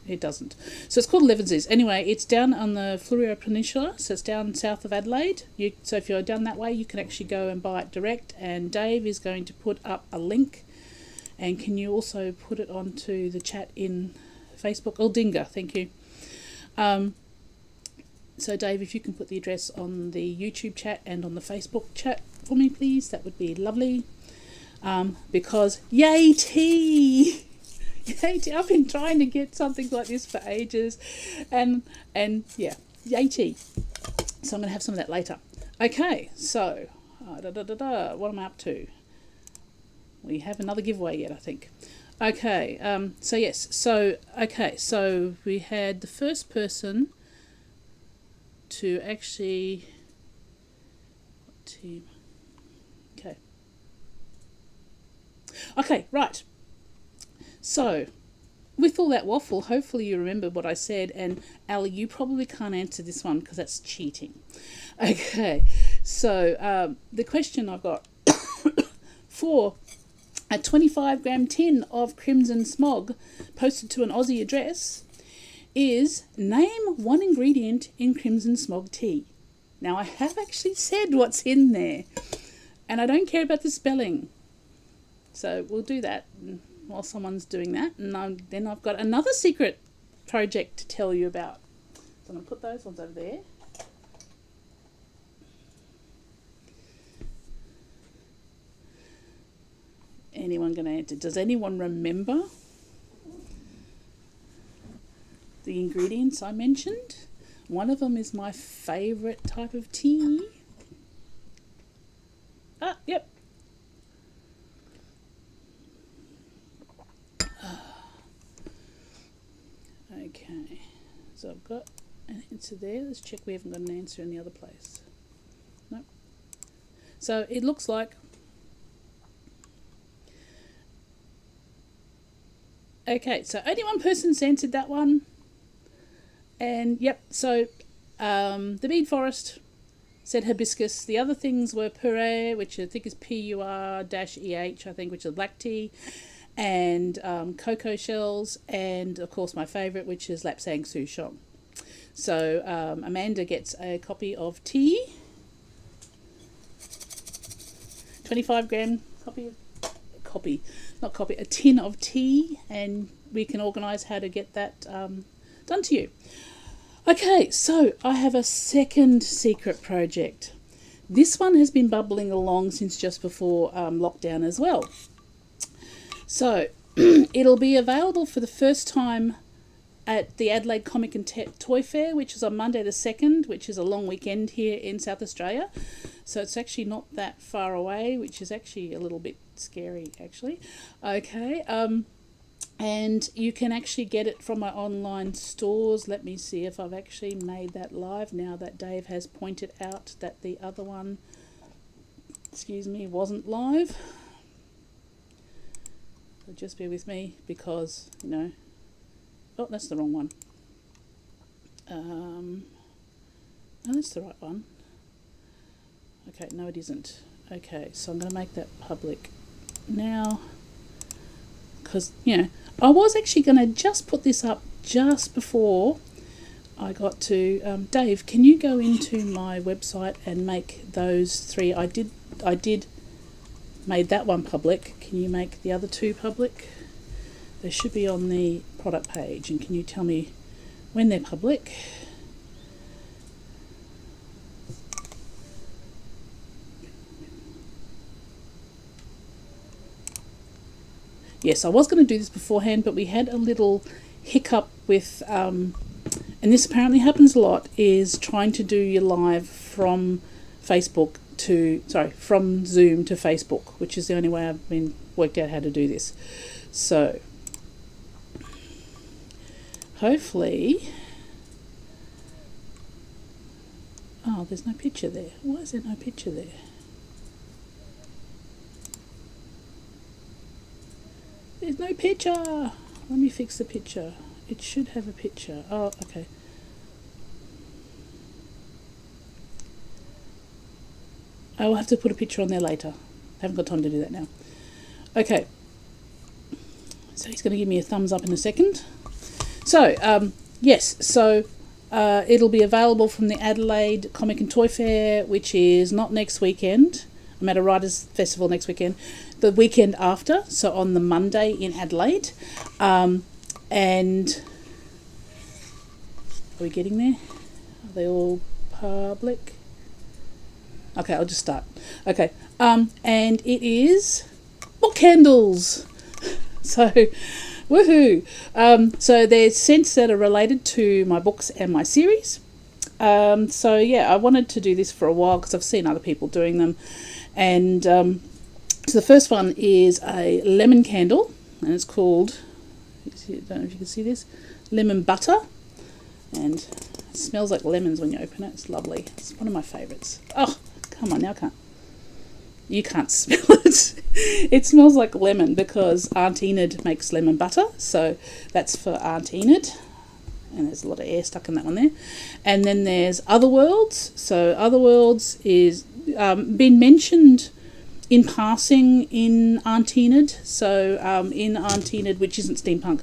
it doesn't. So it's called Levenses. Anyway, it's down on the Fleurieu Peninsula, so it's down south of Adelaide. So if you're down that way, you can actually go and buy it direct. And Dave is going to put up a link. And can you also put it onto the chat in Facebook? Oh, Dinga, thank you. So Dave, if you can put the address on the YouTube chat and on the Facebook chat for me, please, that would be lovely. Because yay tea! Yay tea! I've been trying to get something like this for ages, and yeah, yay tea. So I'm going to have some of that later. Okay, so what am I up to? We have another giveaway yet, I think. Okay, so yes, so we had the first person to actually, what team? Okay, right. So, with all that waffle, hopefully you remember what I said, and Ali, you probably can't answer this one because that's cheating. Okay, so the question I've got for a 25-gram tin of Crimson Smog posted to an Aussie address is name one ingredient in Crimson Smog tea. Now, I have actually said what's in there, and I don't care about the spelling. So we'll do that while someone's doing that. And then I've got another secret project to tell you about. So I'm going to put those ones over there. Anyone going to answer? Does anyone remember the ingredients I mentioned? One of them is my favourite type of tea. Ah, yep. Okay, so I've got an answer there. Let's check we haven't got an answer in the other place. Nope. So it looks like, okay, so only one person's answered that one. And yep, so the Bead Forest said hibiscus. The other things were puree, which I think is PUR-EH, I think, which is black tea, and cocoa shells, and of course my favourite, which is Lapsang Souchong. So Amanda gets a copy of tea, 25-gram a tin of tea, and we can organise how to get that done to you. Okay, so I have a second secret project. This one has been bubbling along since just before lockdown as well. So it'll be available for the first time at the Adelaide Comic and Toy Fair, which is on Monday the 2nd, which is a long weekend here in South Australia. So it's actually not that far away, which is actually a little bit scary, actually. Okay, and you can actually get it from my online stores. Let me see if I've actually made that live now that Dave has pointed out that the other one, wasn't live. So just bear with me because, oh, that's the wrong one. Oh, that's the right one. Okay, no it isn't. Okay, so I'm going to make that public now, because, I was actually going to just put this up just before I got to... Dave, can you go into my website and make those 3? I did made that one public. Can you make the other 2 public? They should be on the product page, and can you tell me when they're public? Yes, I was going to do this beforehand, but we had a little hiccup with, and this apparently happens a lot, is trying to do your live from from Zoom to Facebook, which is the only way I've been worked out how to do this. So, hopefully, there's no picture there. Why is there no picture there? There's no picture. Let me fix the picture. It should have a picture. Oh, okay. I will have to put a picture on there later. I haven't got time to do that now. Okay. So he's going to give me a thumbs up in a second. So, yes. So, it'll be available from the Adelaide Comic and Toy Fair, which is not next weekend. I'm at a writers' festival next weekend. The weekend after, so on the Monday in Adelaide. And are we getting there? Are they all public? Okay, I'll just start. Okay, and it is book candles. So, woohoo! So there's scents that are related to my books and my series. So yeah, I wanted to do this for a while because I've seen other people doing them. And so the first one is a lemon candle, and it's called, I don't know if you can see this, lemon butter. And it smells like lemons when you open it. It's lovely. It's one of my favourites. Oh, come on, now I can't. You can't smell it. It smells like lemon because Aunt Enid makes lemon butter. So that's for Aunt Enid. And there's a lot of air stuck in that one there. And then there's Otherworlds. So Otherworlds is been mentioned in passing in Aunt Enid. So in Aunt Enid, which isn't steampunk,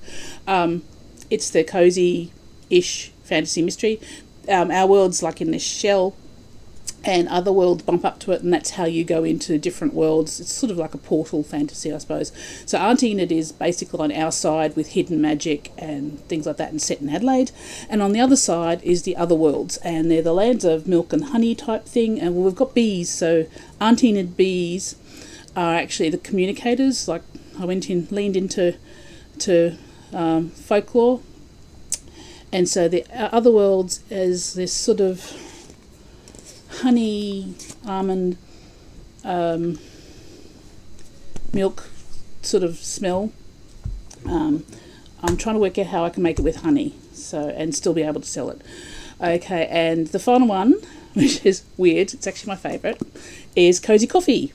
it's the cozy-ish fantasy mystery. Our world's like in this shell, and other worlds bump up to it, and that's how you go into different worlds. It's sort of like a portal fantasy, I suppose. So Aunt Enid is basically on our side with hidden magic and things like that, and set in Adelaide. And on the other side is the other worlds, and they're the lands of milk and honey type thing. And we've got bees, so Aunt Enid bees are actually the communicators. Like I leaned into folklore, and so the other worlds is this sort of honey, almond, milk sort of smell. I'm trying to work out how I can make it with honey, and still be able to sell it. Okay, and the final one, which is weird, it's actually my favourite, is cozy coffee.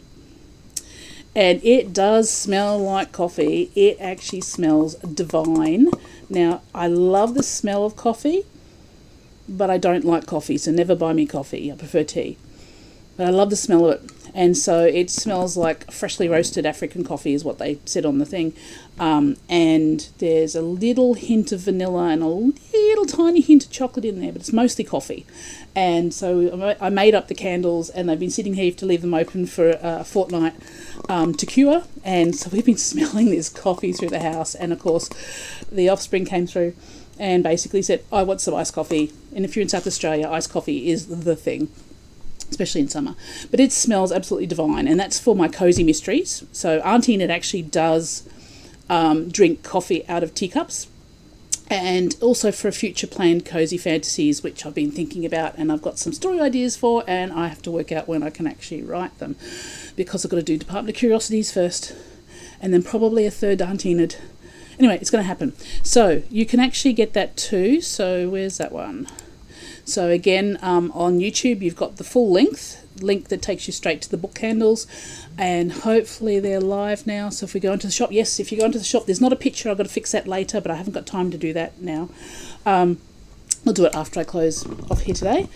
And it does smell like coffee. It actually smells divine. Now, I love the smell of coffee, but I don't like coffee, so never buy me coffee. I prefer tea. But I love the smell of it. And so it smells like freshly roasted African coffee is what they said on the thing. And there's a little hint of vanilla and a little tiny hint of chocolate in there, but it's mostly coffee. And so I made up the candles, and they've been sitting here to leave them open for a fortnight to cure. And so we've been smelling this coffee through the house. And of course, the offspring came through and basically said, I want some iced coffee. And if you're in South Australia, iced coffee is the thing, especially in summer. But it smells absolutely divine, and that's for my cozy mysteries. So Aunt Enid actually does drink coffee out of teacups, and also for future planned cozy fantasies, which I've been thinking about, and I've got some story ideas for, and I have to work out when I can actually write them, because I've got to do Department of Curiosities first, and then probably a third Aunt Enid. Anyway, it's going to happen. So you can actually get that too. So where's that one? So again, on YouTube, you've got the full link that takes you straight to the book candles, and hopefully they're live now. So if we go into the shop, yes, if you go into the shop, there's not a picture. I've got to fix that later, but I haven't got time to do that now. I'll do it after I close off here today.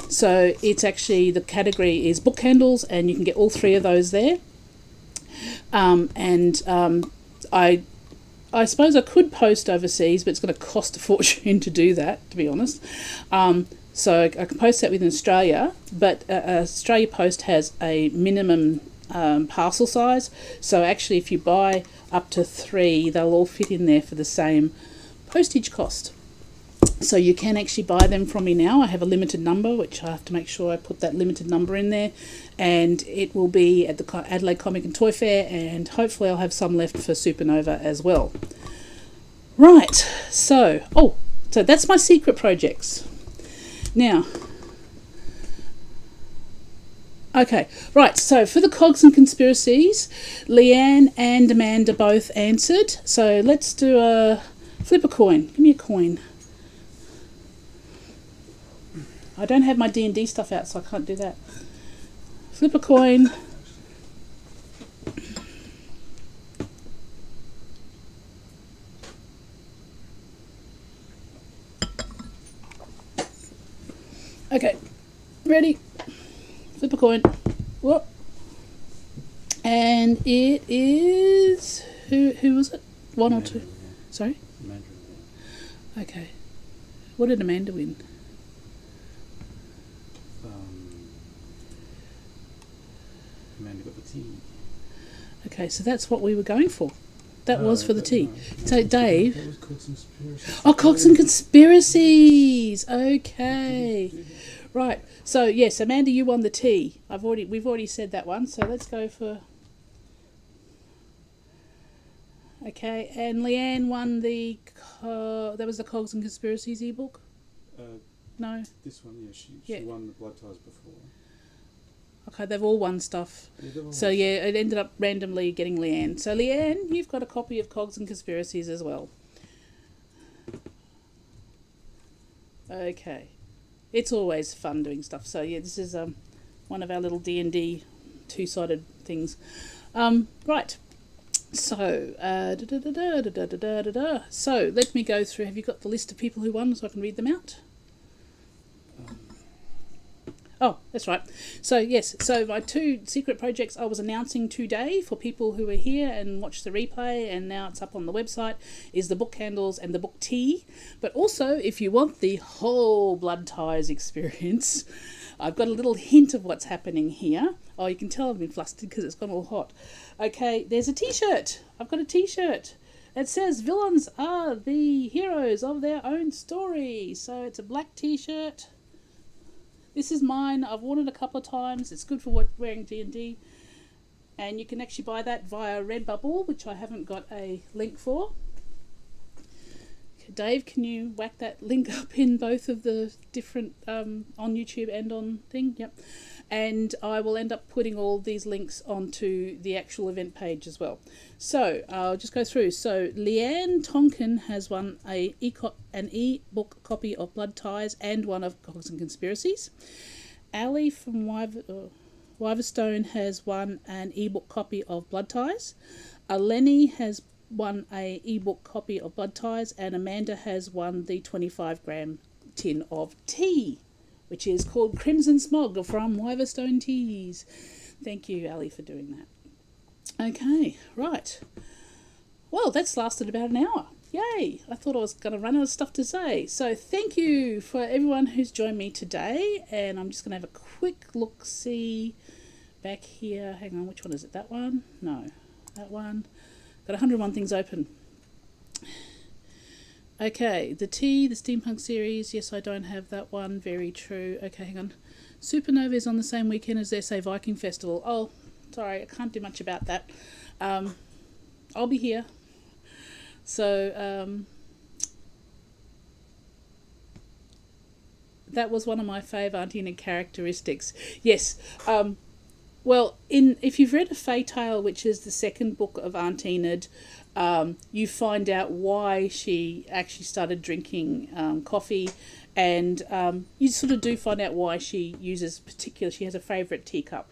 So it's actually, the category is book candles, and you can get all 3 of those there. I suppose I could post overseas, but it's going to cost a fortune to do that, to be honest. So I can post that within Australia, but Australia Post has a minimum parcel size. So actually, if you buy up to 3, they'll all fit in there for the same postage cost. So you can actually buy them from me now. I have a limited number, which I have to make sure I put that limited number in there. And it will be at the Adelaide Comic and Toy Fair, and hopefully I'll have some left for Supernova as well. Right, so that's my secret projects. Now, okay, right, so for the Cogs and Conspiracies, Leanne and Amanda both answered. So let's do a flip a coin. Give me a coin. I don't have my D&D stuff out, so I can't do that. Flip a coin. Okay, ready? Flip a coin. Whoop. And it is... Who was it? 1 or 2? Sorry? Amanda. Okay. What did Amanda win? Amanda got the tea. Okay, so that's what we were going for. That was for the tea. No. So Dave... That was Cogs and Conspiracies. Oh, Cogs and Conspiracies! Okay. Right. So yes, Amanda, you won the tea. We've already said that one, so let's go for... Okay, and Leanne won the... that was the Cogs and Conspiracies ebook? No? This one, yeah, she won the Blood Ties before. Okay, they've all won stuff. Yeah, So yeah, it ended up randomly getting Leanne. So Leanne, you've got a copy of Cogs and Conspiracies as well. Okay. It's always fun doing stuff. So yeah, this is one of our little D&D 2-sided things. Right. So, So let me go through. Have you got the list of people who won so I can read them out? Oh, that's right. So yes, so my 2 secret projects I was announcing today for people who were here and watched the replay, and now it's up on the website, is the book candles and the book tea. But also, if you want the whole Blood Ties experience, I've got a little hint of what's happening here. Oh, you can tell I've been flustered because it's gone all hot. Okay, there's a t-shirt. I've got a t-shirt. It says villains are the heroes of their own story. So it's a black t-shirt. This is mine. I've worn it a couple of times. It's good for wearing D&D. And you can actually buy that via Redbubble, which I haven't got a link for. Okay, Dave, can you whack that link up in both of the different, on YouTube and on thing? Yep. And I will end up putting all these links onto the actual event page as well. So I'll just go through. So Leanne Tonkin has won an e-book copy of Blood Ties and one of Cogs and Conspiracies. Ali from Wiverstone has won an e-book copy of Blood Ties. Lenny has won an e-book copy of Blood Ties, and Amanda has won the 25-gram tin of tea, which is called Crimson Smog from Wiverstone Teas. Thank you, Ali, for doing that. Okay, right. Well, that's lasted about an hour. Yay! I thought I was going to run out of stuff to say. So thank you for everyone who's joined me today. And I'm just going to have a quick look-see back here. Hang on, which one is it? That one? No, that one. Got 101 things open. Okay, the tea, the steampunk series. Yes, I don't have that one. Very true. Okay, hang on. Supernova is on the same weekend as their SA Viking Festival. Oh, sorry, I can't do much about that. I'll be here. So, that was one of my favourite Auntie Enid characteristics. Yes, well, if you've read A Fae Tale, which is the second book of Auntie Enid, you find out why she actually started drinking coffee, and you sort of do find out why she uses she has a favourite teacup.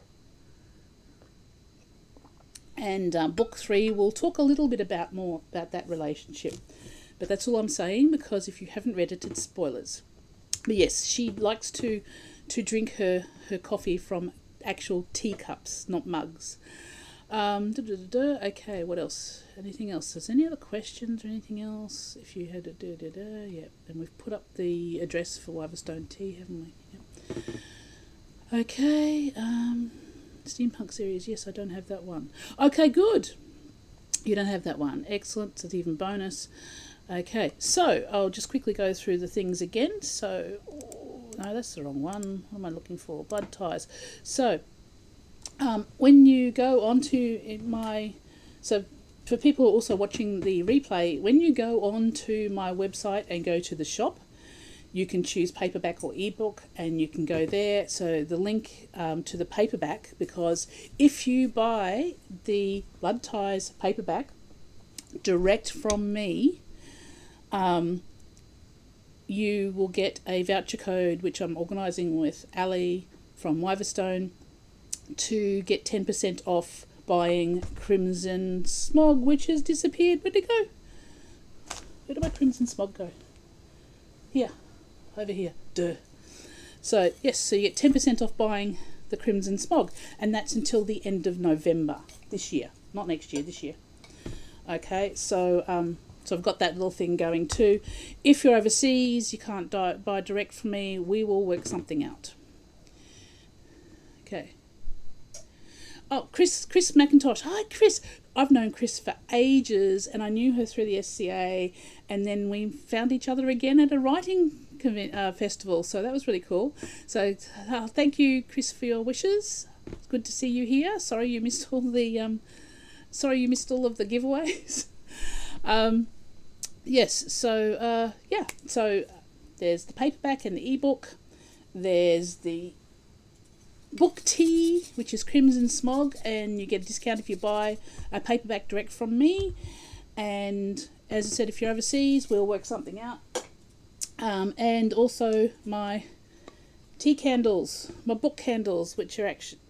And book 3, we'll talk a little bit more about that relationship. But that's all I'm saying, because if you haven't read it, it's spoilers. But yes, she likes to drink her coffee from actual teacups, not mugs. Okay, what else? Anything else? Is there any other questions or anything else? If you had a yeah, and we've put up the address for Wivestone Tea, haven't we? Yep. Okay, steampunk series. Yes, I don't have that one. Okay, good. You don't have that one. Excellent. It's even bonus. Okay, so I'll just quickly go through the things again. So, no, that's the wrong one. What am I looking for? Blood ties. So, when you go onto so for people also watching the replay, when you go onto my website and go to the shop, you can choose paperback or ebook, and you can go there. So the link to the paperback, because if you buy the Blood Ties paperback direct from me, you will get a voucher code, which I'm organising with Ali from Wivestone, to get 10% off buying Crimson Smog, which has disappeared. Where'd it go? Where did my Crimson Smog go? Here. Over here. Duh. So, yes, so you get 10% off buying the Crimson Smog, and that's until the end of November this year. Not next year, this year. Okay, so so I've got that little thing going too. If you're overseas, you can't buy direct from me, we will work something out. Okay. Oh, Chris McIntosh. Hi, Chris. I've known Chris for ages, and I knew her through the SCA, and then we found each other again at a writing festival, so that was really cool. So thank you, Chris, for your wishes. It's good to see you here. Sorry you missed all of the giveaways. Yes, so yeah, so there's the paperback and the ebook. There's the book tea, which is Crimson Smog, and you get a discount if you buy a paperback direct from me. And as I said, if you're overseas, we'll work something out. And also my tea candles, my book candles, which are actually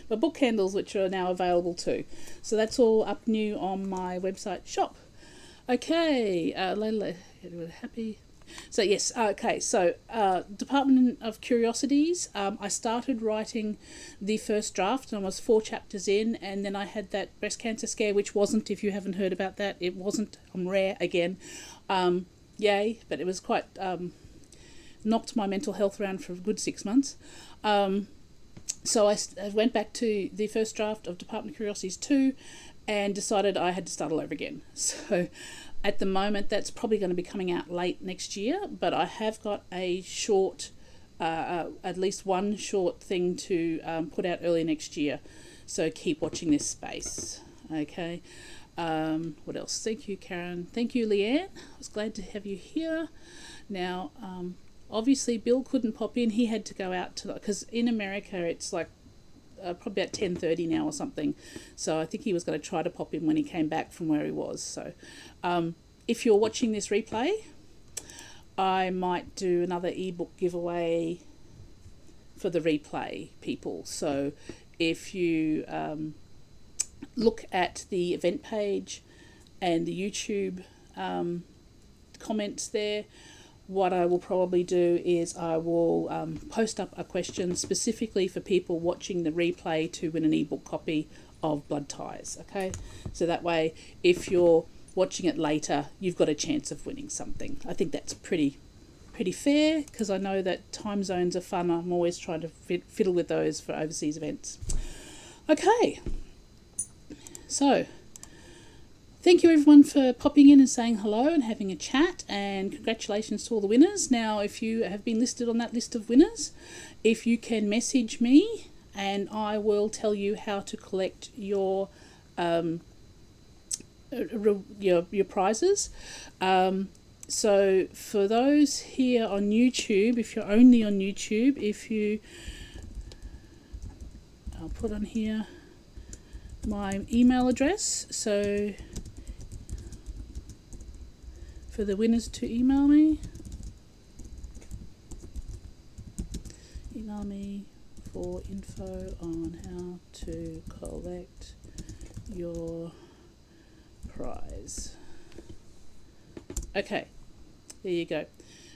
my book candles, which are now available too. So that's all up new on my website shop. Okay, happy. So yes, okay, so Department of Curiosities, I started writing the first draft, and I was 4 chapters in, and then I had that breast cancer scare, which wasn't, if you haven't heard about that, it wasn't, I'm rare again, yay, but it was quite, knocked my mental health around for a good 6 months. So I went back to the first draft of Department of Curiosities 2, and decided I had to start all over again. So at the moment, that's probably going to be coming out late next year, but I have got a short, at least one short thing to put out early next year. So keep watching this space. Okay. What else? Thank you, Karen. Thank you, Leanne. I was glad to have you here. Now, obviously, Bill couldn't pop in. He had to go out to, because in America, it's like probably about 10:30 now or something. So I think he was going to try to pop in when he came back from where he was. So if you're watching this replay, I might do another ebook giveaway for the replay people. So if you look at the event page and the YouTube comments there, what I will probably do is I will post up a question specifically for people watching the replay to win an ebook copy of Blood Ties. Okay, so that way, if you're watching it later, you've got a chance of winning something. I think that's pretty fair, because I know that time zones are fun. I'm always trying to fiddle with those for overseas events. Okay, so thank you everyone for popping in and saying hello and having a chat, and congratulations to all the winners. Now, if you have been listed on that list of winners, if you can message me, and I will tell you how to collect your prizes. So for those here on YouTube, if you're only on YouTube, I'll put on here my email address. So for the winners to email me for info on how to collect your prize. Okay, there you go.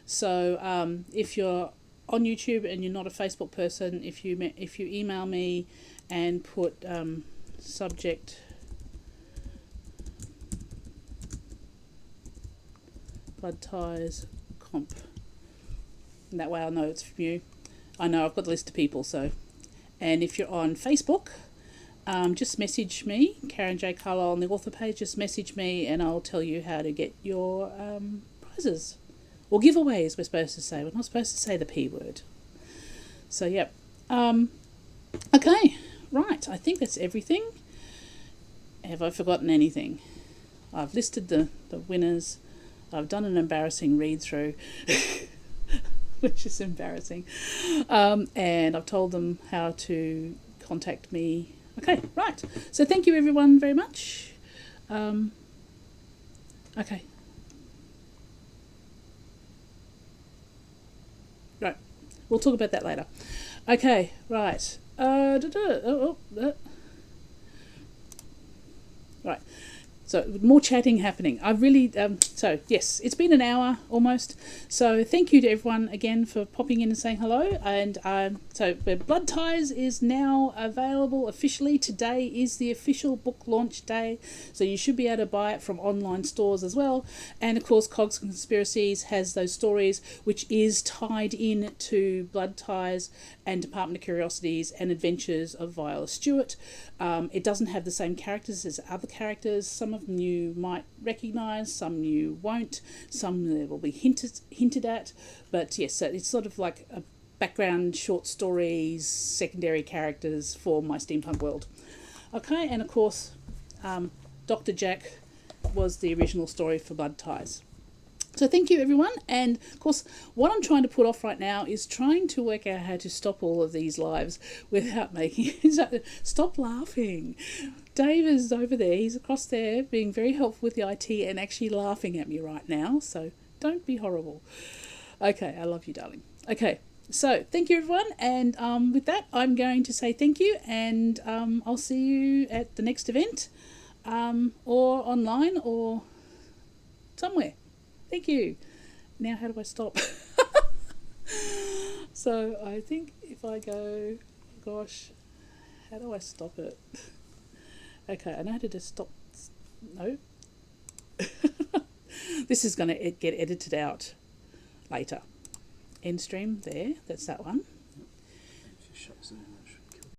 So if you're on YouTube and you're not a Facebook person, if you email me and put subject blood ties comp, and that way I'll know it's from you. I know I've got the list of people, so. And if you're on Facebook, just message me, Karen J. Carlisle on the author page, just message me and I'll tell you how to get your prizes. Or giveaways, we're supposed to say. We're not supposed to say the P word. So, yep. Okay, right. I think that's everything. Have I forgotten anything? I've listed the winners. I've done an embarrassing read-through, which is embarrassing. And I've told them how to contact me. Okay, right. So thank you, everyone, very much. Okay. Right. We'll talk about that later. Okay, right. Right. So more chatting happening. I really, so yes, it's been an hour almost. So thank you to everyone again for popping in and saying hello. And so Blood Ties is now available officially. Today is the official book launch day. So you should be able to buy it from online stores as well. And of course, Cogs and Conspiracies has those stories, which is tied in to Blood Ties and Department of Curiosities and Adventures of Viola Stewart. It doesn't have the same characters as other characters. Some of them you might recognise, some you won't, some there will be hinted at. But yes, so it's sort of like a background short stories, secondary characters for my steampunk world. Okay, and of course, Dr. Jack was the original story for Blood Ties. So thank you, everyone. And of course, what I'm trying to put off right now is trying to work out how to stop all of these lives without making stop laughing. Dave is over there. He's across there being very helpful with the IT and actually laughing at me right now. So don't be horrible. Okay, I love you, darling. Okay, so thank you, everyone. And with that, I'm going to say thank you. And I'll see you at the next event or online or somewhere. Thank you. Now how do I stop? So I think if I go, gosh, how do I stop it? Okay, I know how to just stop. No. This is going to get edited out later. End stream there. That's that one. If you shut Zoom